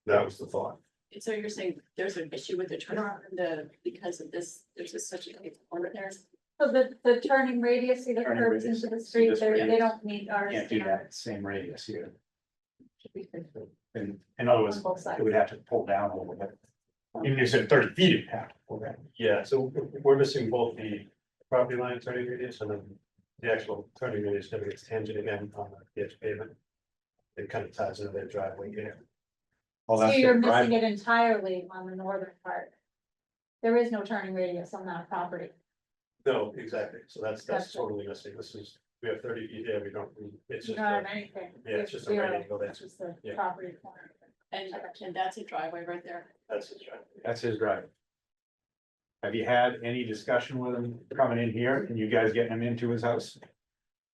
Speaker 11: That was the thought.
Speaker 4: So you're saying there's an issue with the turnaround, because of this, there's just such a big corner there.
Speaker 2: So the turning radius, see the
Speaker 1: Turning
Speaker 2: curves
Speaker 1: radius.
Speaker 2: into the street,
Speaker 1: This
Speaker 2: they don't meet our
Speaker 1: Can't do
Speaker 2: standard
Speaker 1: that same radius here. And in other words,
Speaker 2: on both sides.
Speaker 1: it would have to pull down a little bit. Even if you said 30 feet, it'd have to pull down.
Speaker 12: Yeah, so we're missing both the property line turning radius and then the actual turning radius never gets tangent again on the edge pavement. It kind of ties into their driveway here.
Speaker 1: Well,
Speaker 2: So
Speaker 1: that's
Speaker 2: you're
Speaker 1: the
Speaker 2: missing
Speaker 1: drive-
Speaker 2: it entirely on the northern part. There is no turning radius on that property.
Speaker 12: No, exactly. So that's
Speaker 2: Gotcha.
Speaker 12: totally missing. We have 30 feet there. We don't, it's
Speaker 2: You
Speaker 12: just,
Speaker 2: don't have anything.
Speaker 12: yeah, it's just a
Speaker 2: Zero,
Speaker 12: right angle.
Speaker 2: It's just the
Speaker 12: Yeah.
Speaker 2: property corner.
Speaker 4: And that's a driveway right there.
Speaker 12: that's his driveway.
Speaker 1: That's his drive. Have you had any discussion with him coming in here and you guys getting him into his house?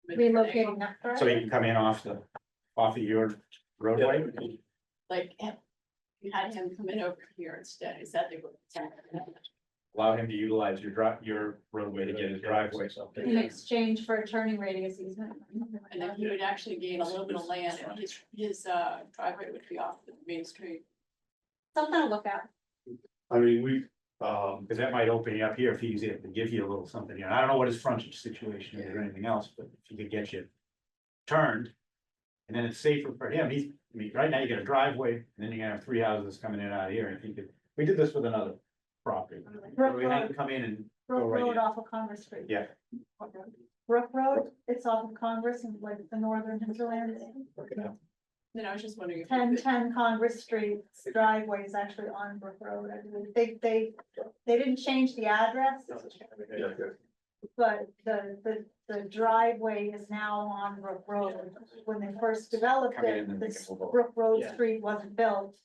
Speaker 2: Relocating that part.
Speaker 1: So he can come in off of your roadway?
Speaker 4: Like, you had him come in over here instead, is that the?
Speaker 1: allow him to utilize your roadway to get his driveway.
Speaker 2: In exchange for a turning radius easement.
Speaker 4: And then he would actually gain a little bit of land, and his driveway would be off the main street.
Speaker 2: Something to look at.
Speaker 1: I mean, because that might open you up here if he's able to give you a little something, you know, I don't know what his frontage situation is or anything else, but if he could get you turned. And then it's safer for him, I mean, right now you got a driveway, and then you're gonna have 3 houses coming in and out of here, and if he could, we did this with another property.
Speaker 2: Brook
Speaker 1: We had
Speaker 2: Road,
Speaker 1: to come in and
Speaker 2: Brook
Speaker 1: go right
Speaker 2: Road
Speaker 1: in.
Speaker 2: off of Congress Street.
Speaker 1: Yeah.
Speaker 2: Brook Road, it's off of Congress and like the northern hinterlands.
Speaker 4: Then I was just wondering. if you
Speaker 2: 1010
Speaker 4: could-
Speaker 2: Congress Street driveway is actually on Brook Road. I believe they didn't change the address, but the driveway is now on Brook Road. When they first developed
Speaker 1: Come in
Speaker 2: it,
Speaker 1: and
Speaker 2: this
Speaker 1: make it move.
Speaker 2: Brook Road
Speaker 12: Yeah.
Speaker 2: Street wasn't built.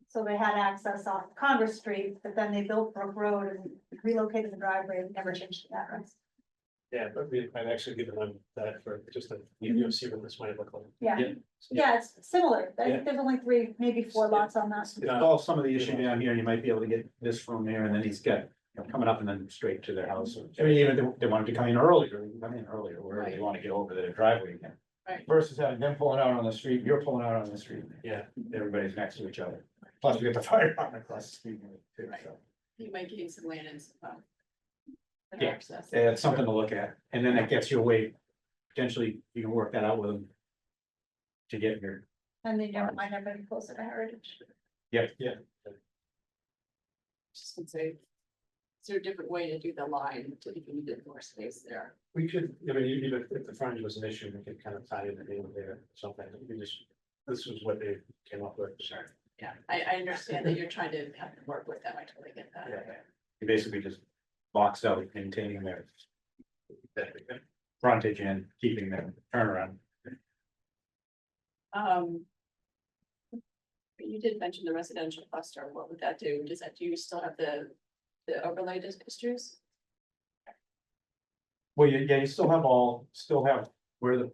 Speaker 2: So they had access off Congress Street, but then they built Brook Road and relocated the driveway and never changed the address.
Speaker 12: Yeah, but I've actually given them that for just to, you see what this might look like.
Speaker 2: Yeah,
Speaker 1: Yeah.
Speaker 2: yeah, it's similar.
Speaker 12: Yeah.
Speaker 2: There's only 3, maybe 4 lots on that.
Speaker 1: If solve some of the issue down here, you might be able to get this from there, and then he's got, you know, coming up and then straight to their house. I mean, even if they wanted to come in earlier, they can come in earlier, wherever they wanna get over their driveway again.
Speaker 4: Right.
Speaker 1: Versus having them pulling out on the street, you're pulling out on the street,
Speaker 12: Yeah,
Speaker 1: everybody's next to each other. Plus, we got the fire department across the street too, so.
Speaker 4: You might gain some land and some.
Speaker 1: Yeah.
Speaker 4: Access.
Speaker 1: Yeah, it's something to look at, and then that gets you away, potentially, you can work that out with them. To get your,
Speaker 2: And they don't mind having closer to Heritage.
Speaker 4: Just gonna say. Is there a different way to do the line to even get more space there?
Speaker 12: we could, I mean, even if the frontage was an issue, we could kind of tie in the name there, or something, we just, this was what they came up with.
Speaker 4: Sure. Yeah, I understand that you're trying to have to work with them, I totally get that.
Speaker 1: you basically just boxed out maintaining their. Frontage and keeping their turnaround.
Speaker 4: But you did mention the residential cluster, what would that do? Do you still have the overlay districts?
Speaker 1: Well, you still have where the.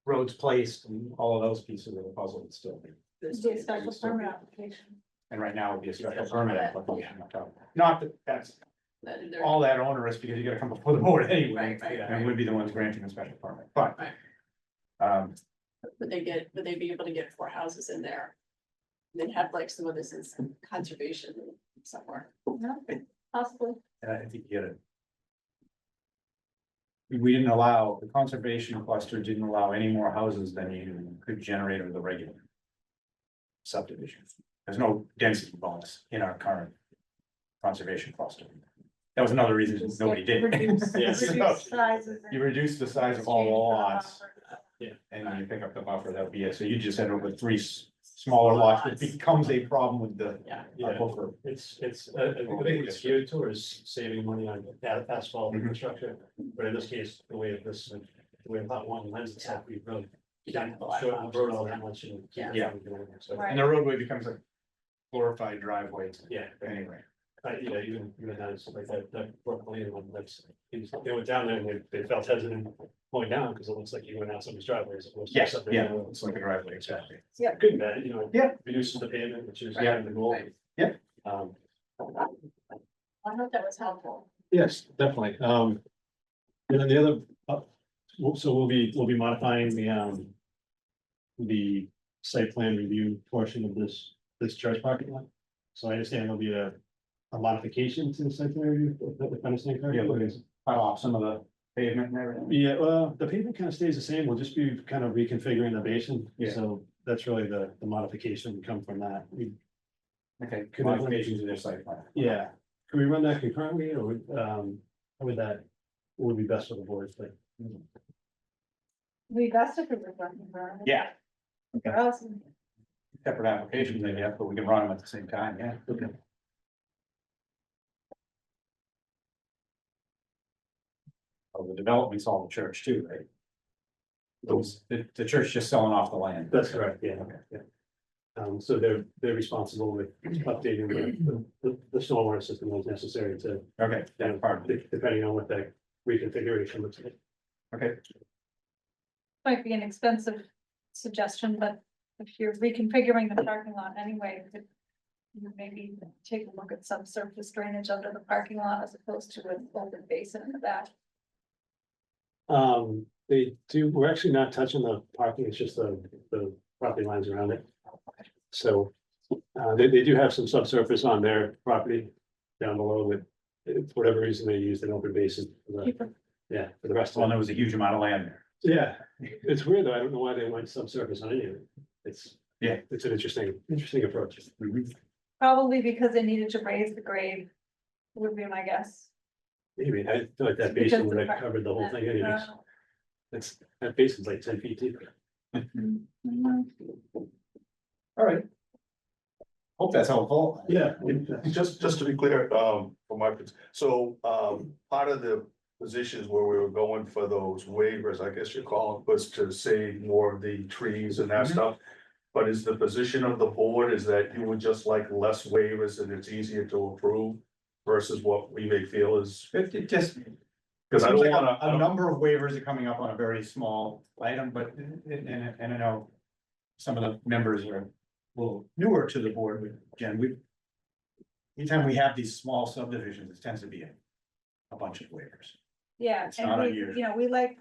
Speaker 1: Roads placed and all of those pieces of the puzzle would still be,
Speaker 2: It'd be a special permit application.
Speaker 1: and right now would be a special permit application. Not that that's
Speaker 4: That they're-
Speaker 1: all that onerous, because you gotta come before the board anyway,
Speaker 4: Right.
Speaker 1: and would be the ones granting the special permit, but.
Speaker 4: Right.
Speaker 1: Um,
Speaker 4: Would they be able to get 4 houses in there? They'd have like some of this is conservation somewhere.
Speaker 2: No, possibly.
Speaker 1: I think you gotta. We didn't allow, the conservation cluster didn't allow any more houses than you could generate with the regular. Subdivision. There's no density bonus in our current. Conservation cluster. That was another reason
Speaker 2: Just
Speaker 1: nobody did.
Speaker 2: reduce-
Speaker 12: Yeah.
Speaker 2: reduce sizes and
Speaker 1: You reduce the size of all the lots.
Speaker 12: Yeah.
Speaker 1: And then you pick up the buffer, that would be it, so you just end up with 3 smaller lots, it becomes a problem with the.
Speaker 12: Yeah.
Speaker 1: Buffer.
Speaker 12: It's, I think it's geared towards saving money on asphalt
Speaker 1: Mhm.
Speaker 12: infrastructure, but in this case, the way lot 1 lends itself, we really.
Speaker 4: You don't have a lot of
Speaker 12: Shorten the road all
Speaker 4: options,
Speaker 12: that much and.
Speaker 1: Yeah.
Speaker 12: So,
Speaker 2: Right.
Speaker 1: And the roadway becomes a glorified driveway
Speaker 12: yeah,
Speaker 1: anyway.
Speaker 12: yeah, even that's like that Brooklyn one, they went down there and they felt hesitant going down, because it looks like you went out somebody's driveway as opposed to.
Speaker 1: Yes,
Speaker 12: something,
Speaker 1: yeah,
Speaker 12: you know,
Speaker 1: it's like a driveway, exactly.
Speaker 12: Good, and bad, you know.
Speaker 1: Yeah.
Speaker 12: Reduces the pavement, which is
Speaker 1: Yeah.
Speaker 12: kind of the goal.
Speaker 4: Right.
Speaker 1: Yeah.
Speaker 4: I hope that was helpful.
Speaker 12: Yes, definitely. And then the other, so we'll be modifying the site plan review portion of this church parking lot. So I understand there'll be a modification to the site plan review, if I understand correctly.
Speaker 1: Yeah, look, it's cut off some of the pavement and everything.
Speaker 12: Yeah, well, the pavement kind of stays the same. We'll just be kind of reconfiguring the basin.
Speaker 1: Yeah.
Speaker 12: So that's really the modification would come from that.
Speaker 1: Okay,
Speaker 12: Could I-
Speaker 1: modifications to their site plan.
Speaker 12: Yeah, can we run that concurrently, or how would that, what would be best for the board, but
Speaker 2: We best if it was running around.
Speaker 1: Yeah,
Speaker 2: Or else,
Speaker 1: separate applications, maybe, but we can run them at the same time, yeah. Oh, the development's all the church too, right? The church just selling off the land.
Speaker 12: that's correct, yeah, yeah. So they're responsible with updating the stormwater system as necessary to,
Speaker 1: Okay, that part, of it.
Speaker 12: depending on what that reconfiguration looks like.
Speaker 1: Okay,
Speaker 2: might be an expensive suggestion, but if you're reconfiguring the parking lot anyway, Maybe take a look at subsurface drainage under the parking lot as opposed to an open basin in the back.
Speaker 12: They do, we're actually not touching the parking, it's just the property lines around it. So, they do have some subsurface on their property down below, but for whatever reason, they used an open basin. Yeah, for the rest
Speaker 1: Well,
Speaker 12: of
Speaker 1: there
Speaker 12: it.
Speaker 1: was a huge amount of land there.
Speaker 12: Yeah, it's weird though, I don't know why they went subsurface on any of it. It's,
Speaker 1: Yeah.
Speaker 12: it's an interesting approach.
Speaker 2: Probably because they needed to raise the grade, would be my guess.
Speaker 12: Maybe, I feel like that basin would have covered the whole thing anyways. That basin's like 10 feet deep.
Speaker 1: All right. Hope that's helpful.
Speaker 11: Yeah, just to be clear, for my, so, part of the positions where we were going for those waivers, I guess you call it, was to save more of the trees and that
Speaker 1: Mhm.
Speaker 11: stuff. But is the position of the board is that you would just like less waivers and it's easier to approve versus what we may feel is,
Speaker 1: It just,
Speaker 11: because I
Speaker 1: seems
Speaker 11: don't
Speaker 1: like
Speaker 11: wanna,
Speaker 1: a number of waivers are coming up on a very small item, but, and I know some of the members are a little newer to the board, but Jen, anytime we have these small subdivisions, it tends to be a bunch of waivers.
Speaker 2: Yeah,
Speaker 1: It's not
Speaker 2: and we,
Speaker 1: unusual.
Speaker 2: we like.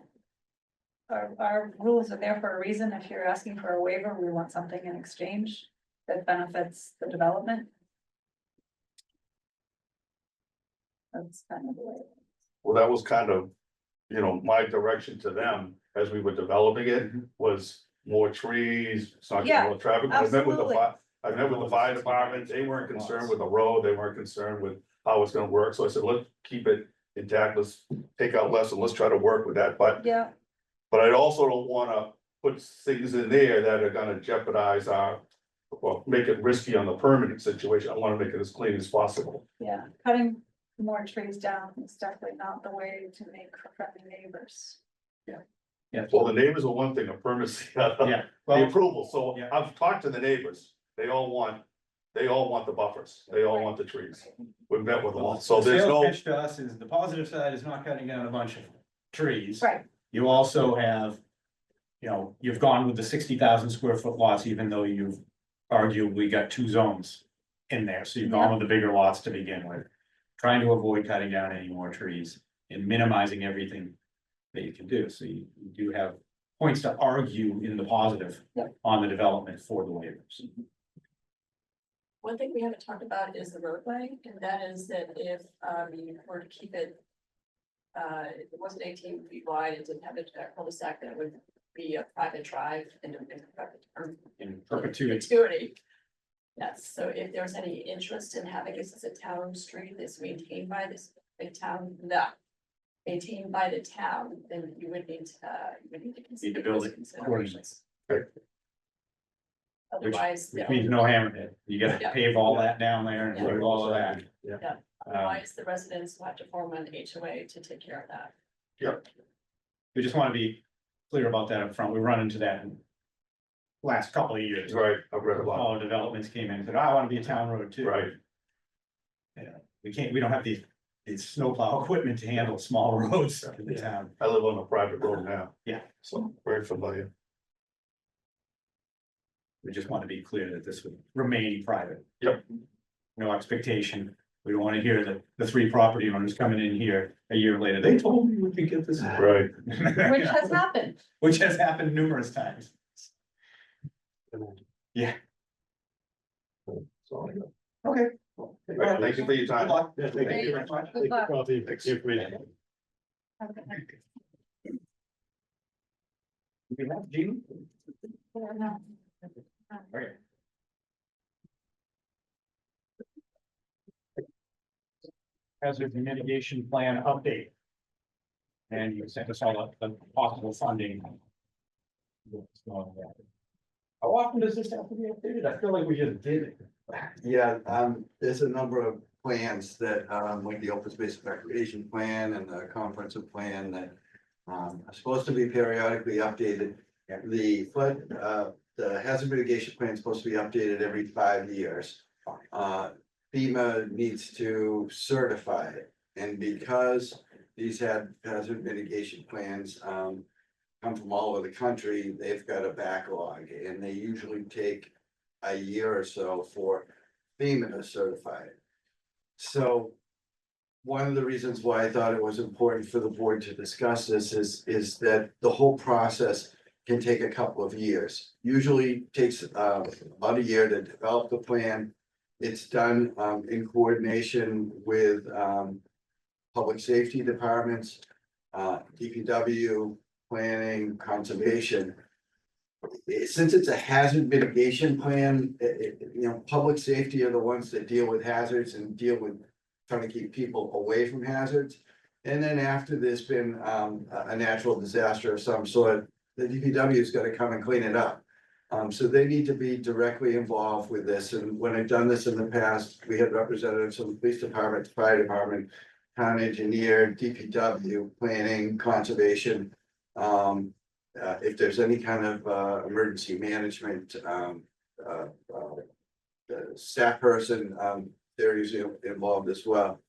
Speaker 2: Our rules are there for a reason. If you're asking for a waiver, we want something in exchange that benefits the development. That's kind of the way.
Speaker 11: well, that was kind of, my direction to them as we were developing it was more trees, it's not
Speaker 2: Yeah,
Speaker 11: getting more traffic. I met with the
Speaker 2: absolutely.
Speaker 11: I met with the fire department, they weren't concerned with the road, they weren't concerned with how it's gonna work, so I said, let's keep it intact, let's take out less and let's try to work with that, but
Speaker 2: Yeah,
Speaker 11: I also don't wanna put things in there that are gonna jeopardize our, or make it risky on the permitting situation, I wanna make it as clean as possible.
Speaker 2: yeah, cutting more trees down is definitely not the way to make friendly neighbors.
Speaker 1: Yeah.
Speaker 11: Well, the neighbors are one thing, the permits, the
Speaker 1: Yeah, well,
Speaker 11: approval, so
Speaker 1: Yeah.
Speaker 11: I've talked to the neighbors, they all want the buffers, they all want the trees. We've met with them all, so
Speaker 1: the
Speaker 11: there's
Speaker 1: sales
Speaker 11: no,
Speaker 1: pitch to us is the positive side is not cutting down a bunch of trees.
Speaker 2: Right,
Speaker 1: You also have, you've gone with the 60,000 square foot lots, even though you've arguably got two zones in there, so you've gone with the bigger lots to begin with. Trying to avoid cutting down any more trees and minimizing everything that you can do, so you do have points to argue in the positive
Speaker 2: Yep.
Speaker 1: on the development for the waivers.
Speaker 4: One thing we haven't talked about is the roadway, and that is that if you were to keep it. If it wasn't 18 feet wide, it didn't have a cul-de-sac, that would be a private drive in
Speaker 1: In perpetuity.
Speaker 4: perpetuity. Yes, so if there's any interest in having this as a town street that's maintained by this big town, maintained by the town, then you would need to consider.
Speaker 1: build
Speaker 4: those
Speaker 1: it
Speaker 4: considerations.
Speaker 11: Okay.
Speaker 4: Otherwise,
Speaker 1: Which means no hammerhead, you gotta
Speaker 4: Yeah.
Speaker 1: pave all that down there and
Speaker 11: Yeah.
Speaker 1: do all of that.
Speaker 4: otherwise the residents will have to form an HOA to take care of that.
Speaker 1: We just wanna be clear about that up front. We run into that in last couple of years.
Speaker 11: right, I've read about
Speaker 1: All the developments came in and said, I wanna be a town road
Speaker 11: it,
Speaker 1: too.
Speaker 11: right,
Speaker 1: We don't have the snowplow equipment to handle small roads in the town.
Speaker 11: I live on a private road now.
Speaker 1: Yeah.
Speaker 11: So, very familiar.
Speaker 1: We just want to be clear that this would remain private.
Speaker 11: Yep.
Speaker 1: No expectation. We don't want to hear that the three property owners coming in here a year later, they told me we could get this.
Speaker 11: Right.
Speaker 2: which has happened.
Speaker 1: Which has happened numerous times. Yeah.
Speaker 11: So,
Speaker 1: Okay.
Speaker 11: right, thank you for your
Speaker 1: Good
Speaker 11: time.
Speaker 1: luck.
Speaker 12: Yeah, thank you very much.
Speaker 2: Good luck.
Speaker 12: Well, the information.
Speaker 2: Okay.
Speaker 1: Do we have Gene?
Speaker 2: Yeah, no.
Speaker 1: Okay. Hazard mitigation plan update. And you sent us all the possible funding. How often does this have to be updated? I feel like we just did it.
Speaker 5: Yeah, there's a number of plans that, like the open space recreation plan and the comprehensive plan that are supposed to be periodically updated. The hazard mitigation plan is supposed to be updated every 5 years. FEMA needs to certify it, and because these hazard mitigation plans come from all over the country, they've got a backlog, and they usually take a year or so for FEMA to certify it. So one of the reasons why I thought it was important for the board to discuss this is that the whole process can take a couple of years. Usually takes about a year to develop the plan. It's done in coordination with public safety departments, DPW, planning, conservation. Since it's a hazard mitigation plan, public safety are the ones that deal with hazards and deal with trying to keep people away from hazards. And then after there's been a natural disaster of some sort, the DPW's got to come and clean it up. So they need to be directly involved with this. And when I've done this in the past, we had representatives from the police department, fire department, town engineer, DPW, planning, conservation. If there's any kind of emergency management staff person, they're usually involved as well.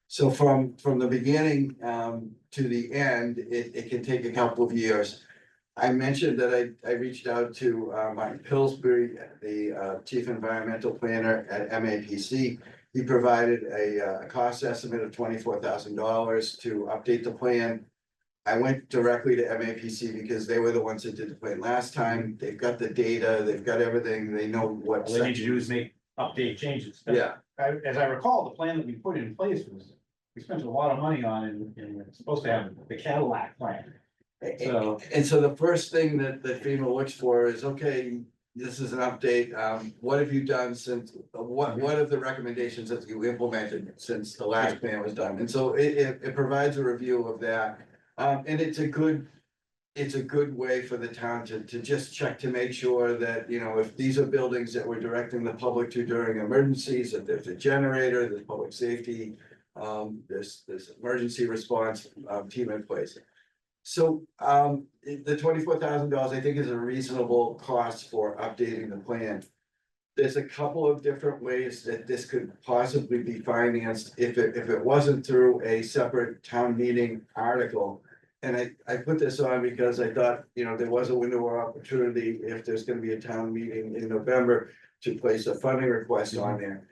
Speaker 5: So from the beginning to the end, it can take a couple of years. I mentioned that I reached out to Martin Pillsbury, the chief environmental planner at MAPC. He provided a cost estimate of $24,000 to update the plan. I went directly to MAPC because they were the ones that did the plan last time. They've got the data, they've got everything, they know what.
Speaker 1: All they need to do is make update changes.
Speaker 5: Yeah.
Speaker 1: As I recall, the plan that we put in place was, we spent a lot of money on and it's supposed to have the Cadillac plan. So,
Speaker 5: And so the first thing that FEMA looks for is, okay, this is an update, what have you done since, what are the recommendations that you implemented since the last plan was done? And so it provides a review of that. And it's a good way for the town to just check to make sure that, if these are buildings that we're directing the public to during emergencies, that there's a generator, there's public safety, there's emergency response team in place. So the $24,000, I think, is a reasonable cost for updating the plan. There's a couple of different ways that this could possibly be financed if it wasn't through a separate town meeting article. And I put this on because I thought, there was a window of opportunity if there's gonna be a town meeting in November to place a funding request on there.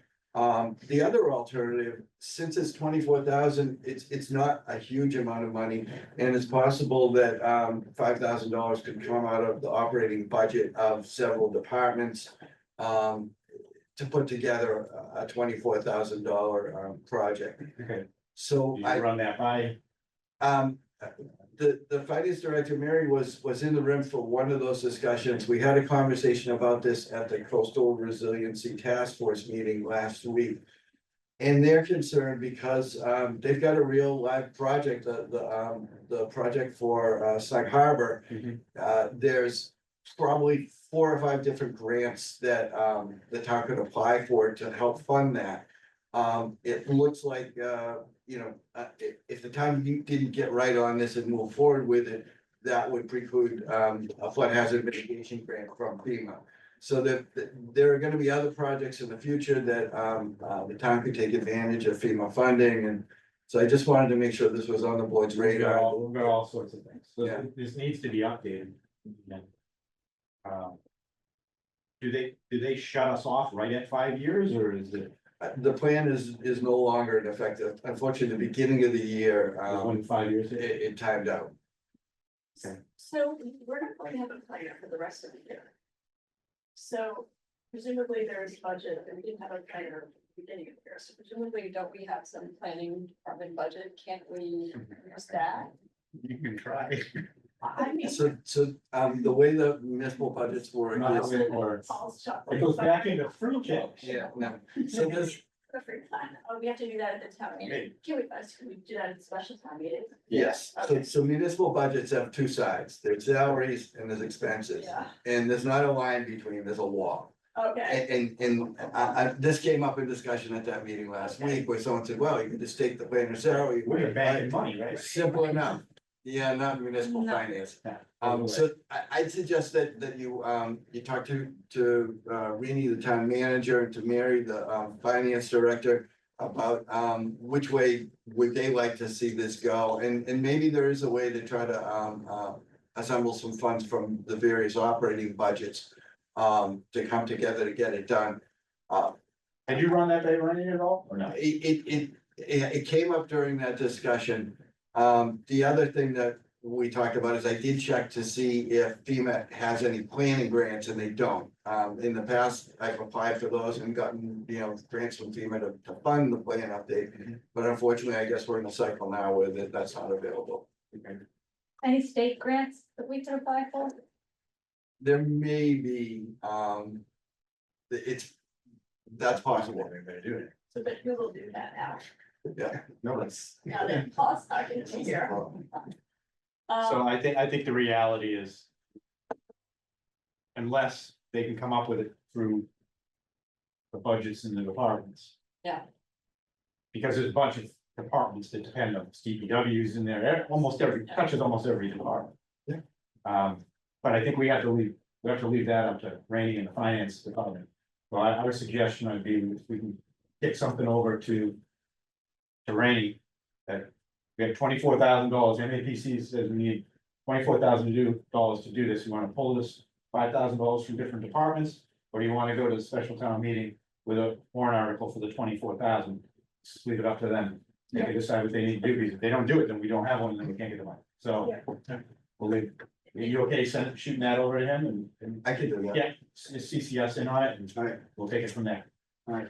Speaker 5: The other alternative, since it's 24,000, it's not a huge amount of money. And it's possible that $5,000 could come out of the operating budget of several departments. To put together a $24,000 project.
Speaker 1: okay,
Speaker 5: So
Speaker 1: you
Speaker 5: I
Speaker 1: run that by,
Speaker 5: the finance director, Mary, was in the room for one of those discussions. We had a conversation about this at the Coastal Resiliency Task Force meeting last week. And they're concerned because they've got a real live project, the project for Sag Harbor. There's probably 4 or 5 different grants that the town could apply for to help fund that. It looks like if the town didn't get right on this and move forward with it, that would preclude a flood hazard mitigation grant from FEMA. So that there are gonna be other projects in the future that the town could take advantage of FEMA funding. And so I just wanted to make sure this was on the board's
Speaker 1: we've got
Speaker 5: radar.
Speaker 1: all sorts of things, so
Speaker 5: Yeah.
Speaker 1: this needs to be updated. Do they shut us off right at 5 years, or is it
Speaker 5: The plan is no longer in effect. Unfortunately, the beginning of the year,
Speaker 1: when 5 years?
Speaker 5: it timed out.
Speaker 4: So we're not going to have a plan for the rest of the year. So presumably there's budget, and we didn't have a plan at the beginning of the year, so presumably don't we have some planning department budget, can't we use that?
Speaker 1: You can try.
Speaker 4: I mean.
Speaker 5: So the way the municipal budgets work is.
Speaker 1: Or
Speaker 4: Paul's shop.
Speaker 1: it goes back into free cash.
Speaker 5: Yeah, no, so this,
Speaker 4: The free plan, oh, we have to do that at the town meeting, can we do that at the special town meeting?
Speaker 5: yes, so municipal budgets have 2 sides, there's salaries and there's expenses.
Speaker 4: Yeah,
Speaker 5: And there's not a line between, there's a wall.
Speaker 4: okay,
Speaker 5: And this came up in discussion at that meeting last week where someone said, well, you can just take the planner's salary.
Speaker 1: We're banking money, right?
Speaker 5: Simple enough. Yeah, not municipal
Speaker 4: No.
Speaker 5: finance.
Speaker 1: Yeah.
Speaker 5: So I'd suggest that you talk to Rini, the town manager, and to Mary, the finance director. About which way would they like to see this go, and maybe there is a way to try to assemble some funds from the various operating budgets. To come together to get it done.
Speaker 1: Had you run that by running at all, or no?
Speaker 5: It came up during that discussion. The other thing that we talked about is I did check to see if FEMA has any planning grants, and they don't. In the past, I've applied for those and gotten, grants from FEMA to fund the plan update. But unfortunately, I guess we're in a cycle now where that's not available.
Speaker 2: Any state grants that we could apply for?
Speaker 5: There may be, that's possible.
Speaker 4: So but who will do that now?
Speaker 5: Yeah, no, that's.
Speaker 4: Now that Paul's talking to here.
Speaker 1: So I think the reality is. Unless they can come up with it through. The budgets in the departments.
Speaker 4: Yeah.
Speaker 1: Because there's a bunch of departments that depend on DPWs in there, touches almost every department.
Speaker 5: Yeah.
Speaker 1: But I think we have to leave that up to Rainey and the finance department. Well, our suggestion would be if we can get something over to Rainey. That we have $24,000, MAPC says we need $24,000 to do this, you wanna pull this $5,000 from different departments? Or do you wanna go to the special town meeting with a warrant article for the 24,000? Just leave it up to them, they can decide what they need to do, because if they don't do it, then we don't have one, and then we can't get the money, so. We'll leave, are you okay shooting that over to him and
Speaker 5: I can do that.
Speaker 1: yeah, CCS in on it, and
Speaker 5: All right.
Speaker 1: we'll take it from there. All right.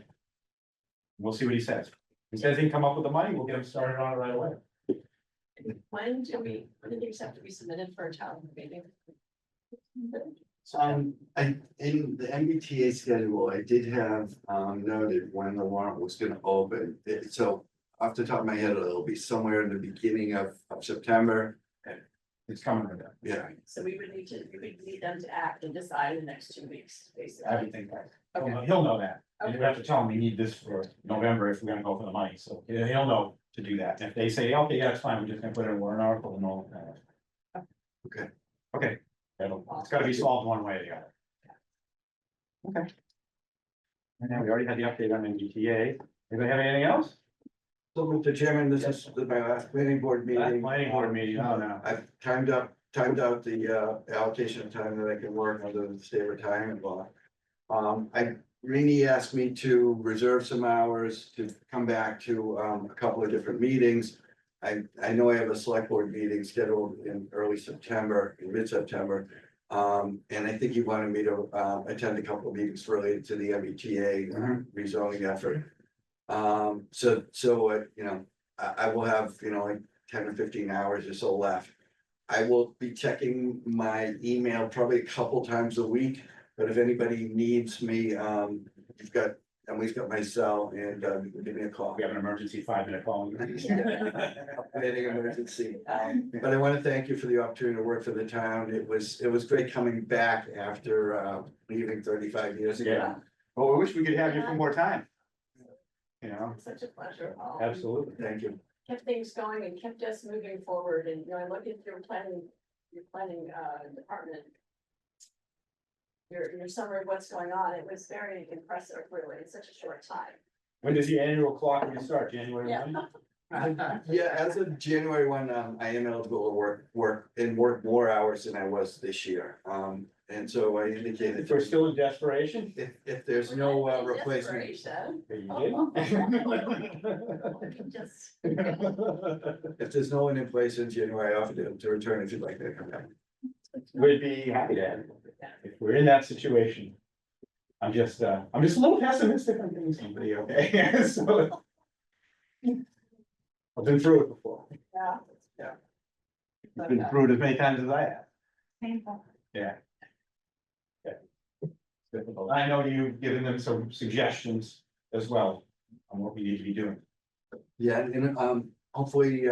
Speaker 1: We'll see what he says. He says he can come up with the money, we'll get him started on it right away.
Speaker 4: When do these have to be submitted for a town meeting?
Speaker 5: And in the MBTA schedule, I did have, noted when the warrant was gonna open. So off the top of my head, it'll be somewhere in the beginning of September.
Speaker 1: It's coming with that.
Speaker 5: Yeah,
Speaker 4: So we would need them to act and decide in the next 2 weeks, basically.
Speaker 1: Everything,
Speaker 4: Okay.
Speaker 1: he'll know that, and you
Speaker 4: Okay.
Speaker 1: have to tell him we need this for November if we're gonna go for the money, so he'll know to do that. If they say, okay, yeah, it's fine, we're just gonna put it in a warrant article and all that.
Speaker 5: Okay.
Speaker 1: Okay, it's gotta be solved one way or the other. Okay. And then we already had the update on MBTA. Anybody have anything else?
Speaker 5: so Mr. Chairman, this is my last planning board meeting.
Speaker 1: Last planning board meeting, oh no.
Speaker 5: I've timed out the allocation of time that I can work under the state retirement law. Rini asked me to reserve some hours to come back to a couple of different meetings. I know I have a select board meeting scheduled in early September, in mid-September. And I think he wanted me to attend a couple of meetings related to the MBTA rezoning effort. I will have, like 10 or 15 hours or so left. I will be checking my email probably a couple times a week, but if anybody needs me, Emily's got my cell and you can give me a call.
Speaker 1: We have an emergency 5-minute call.
Speaker 5: Planning emergency. But I want to thank you for the opportunity to work for the town. It was great coming back after leaving 35 years ago.
Speaker 1: Yeah. Well, we wish we could have you for more time. You know,
Speaker 4: It's such a pleasure, Paul.
Speaker 1: absolutely.
Speaker 5: Thank you.
Speaker 4: Kept things going and kept us moving forward, and I look at your planning department. Your summary of what's going on, it was very impressive, really, in such a short time.
Speaker 1: When does the annual clock start? January
Speaker 4: Yeah.
Speaker 1: 1?
Speaker 5: Yeah, as of January 1, I am eligible to work more hours than I was this year. And so I indicated.
Speaker 1: If we're still in desperation?
Speaker 5: If there's no replacement.
Speaker 4: Desperation.
Speaker 1: You
Speaker 4: Just,
Speaker 5: If there's no one in place in January, I offer to return if you'd like to come back.
Speaker 1: We'd be happy to have you. If we're in that situation. I'm just a little pessimistic on things, somebody, okay? So. I've been through it before.
Speaker 4: yeah.
Speaker 1: I've been through it as many times as I have.
Speaker 2: Painful.
Speaker 1: Yeah. Yeah. It's difficult. I know you've given them some suggestions as well on what we need to be doing.
Speaker 5: Yeah, and hopefully,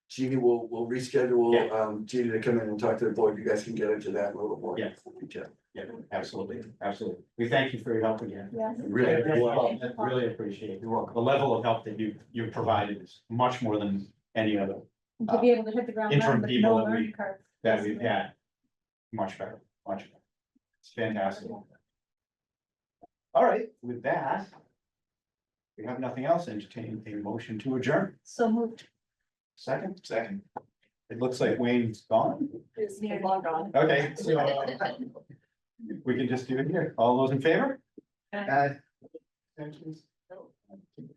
Speaker 5: Jeannie will reschedule, Jeannie to come in and talk to the board. You guys can get into that a little more.
Speaker 1: Yeah.
Speaker 5: detail.
Speaker 1: Yeah, absolutely, absolutely. We thank you for your help again.
Speaker 2: Yes.
Speaker 1: Really appreciate it. You're welcome. The level of help that you've provided is much more than any other
Speaker 2: To be able to hit the ground
Speaker 1: interim
Speaker 2: running with
Speaker 1: people
Speaker 2: no
Speaker 1: that
Speaker 2: learning curve.
Speaker 1: that we've had. Much better, much better. It's fantastic. All right, with that. We have nothing else, entertain a motion to adjourn.
Speaker 2: So moved.
Speaker 1: Second. It looks like Wayne's gone.
Speaker 4: It's long gone.
Speaker 1: Okay, so we can just do it here. All those in favor? Abstentions? No. Keep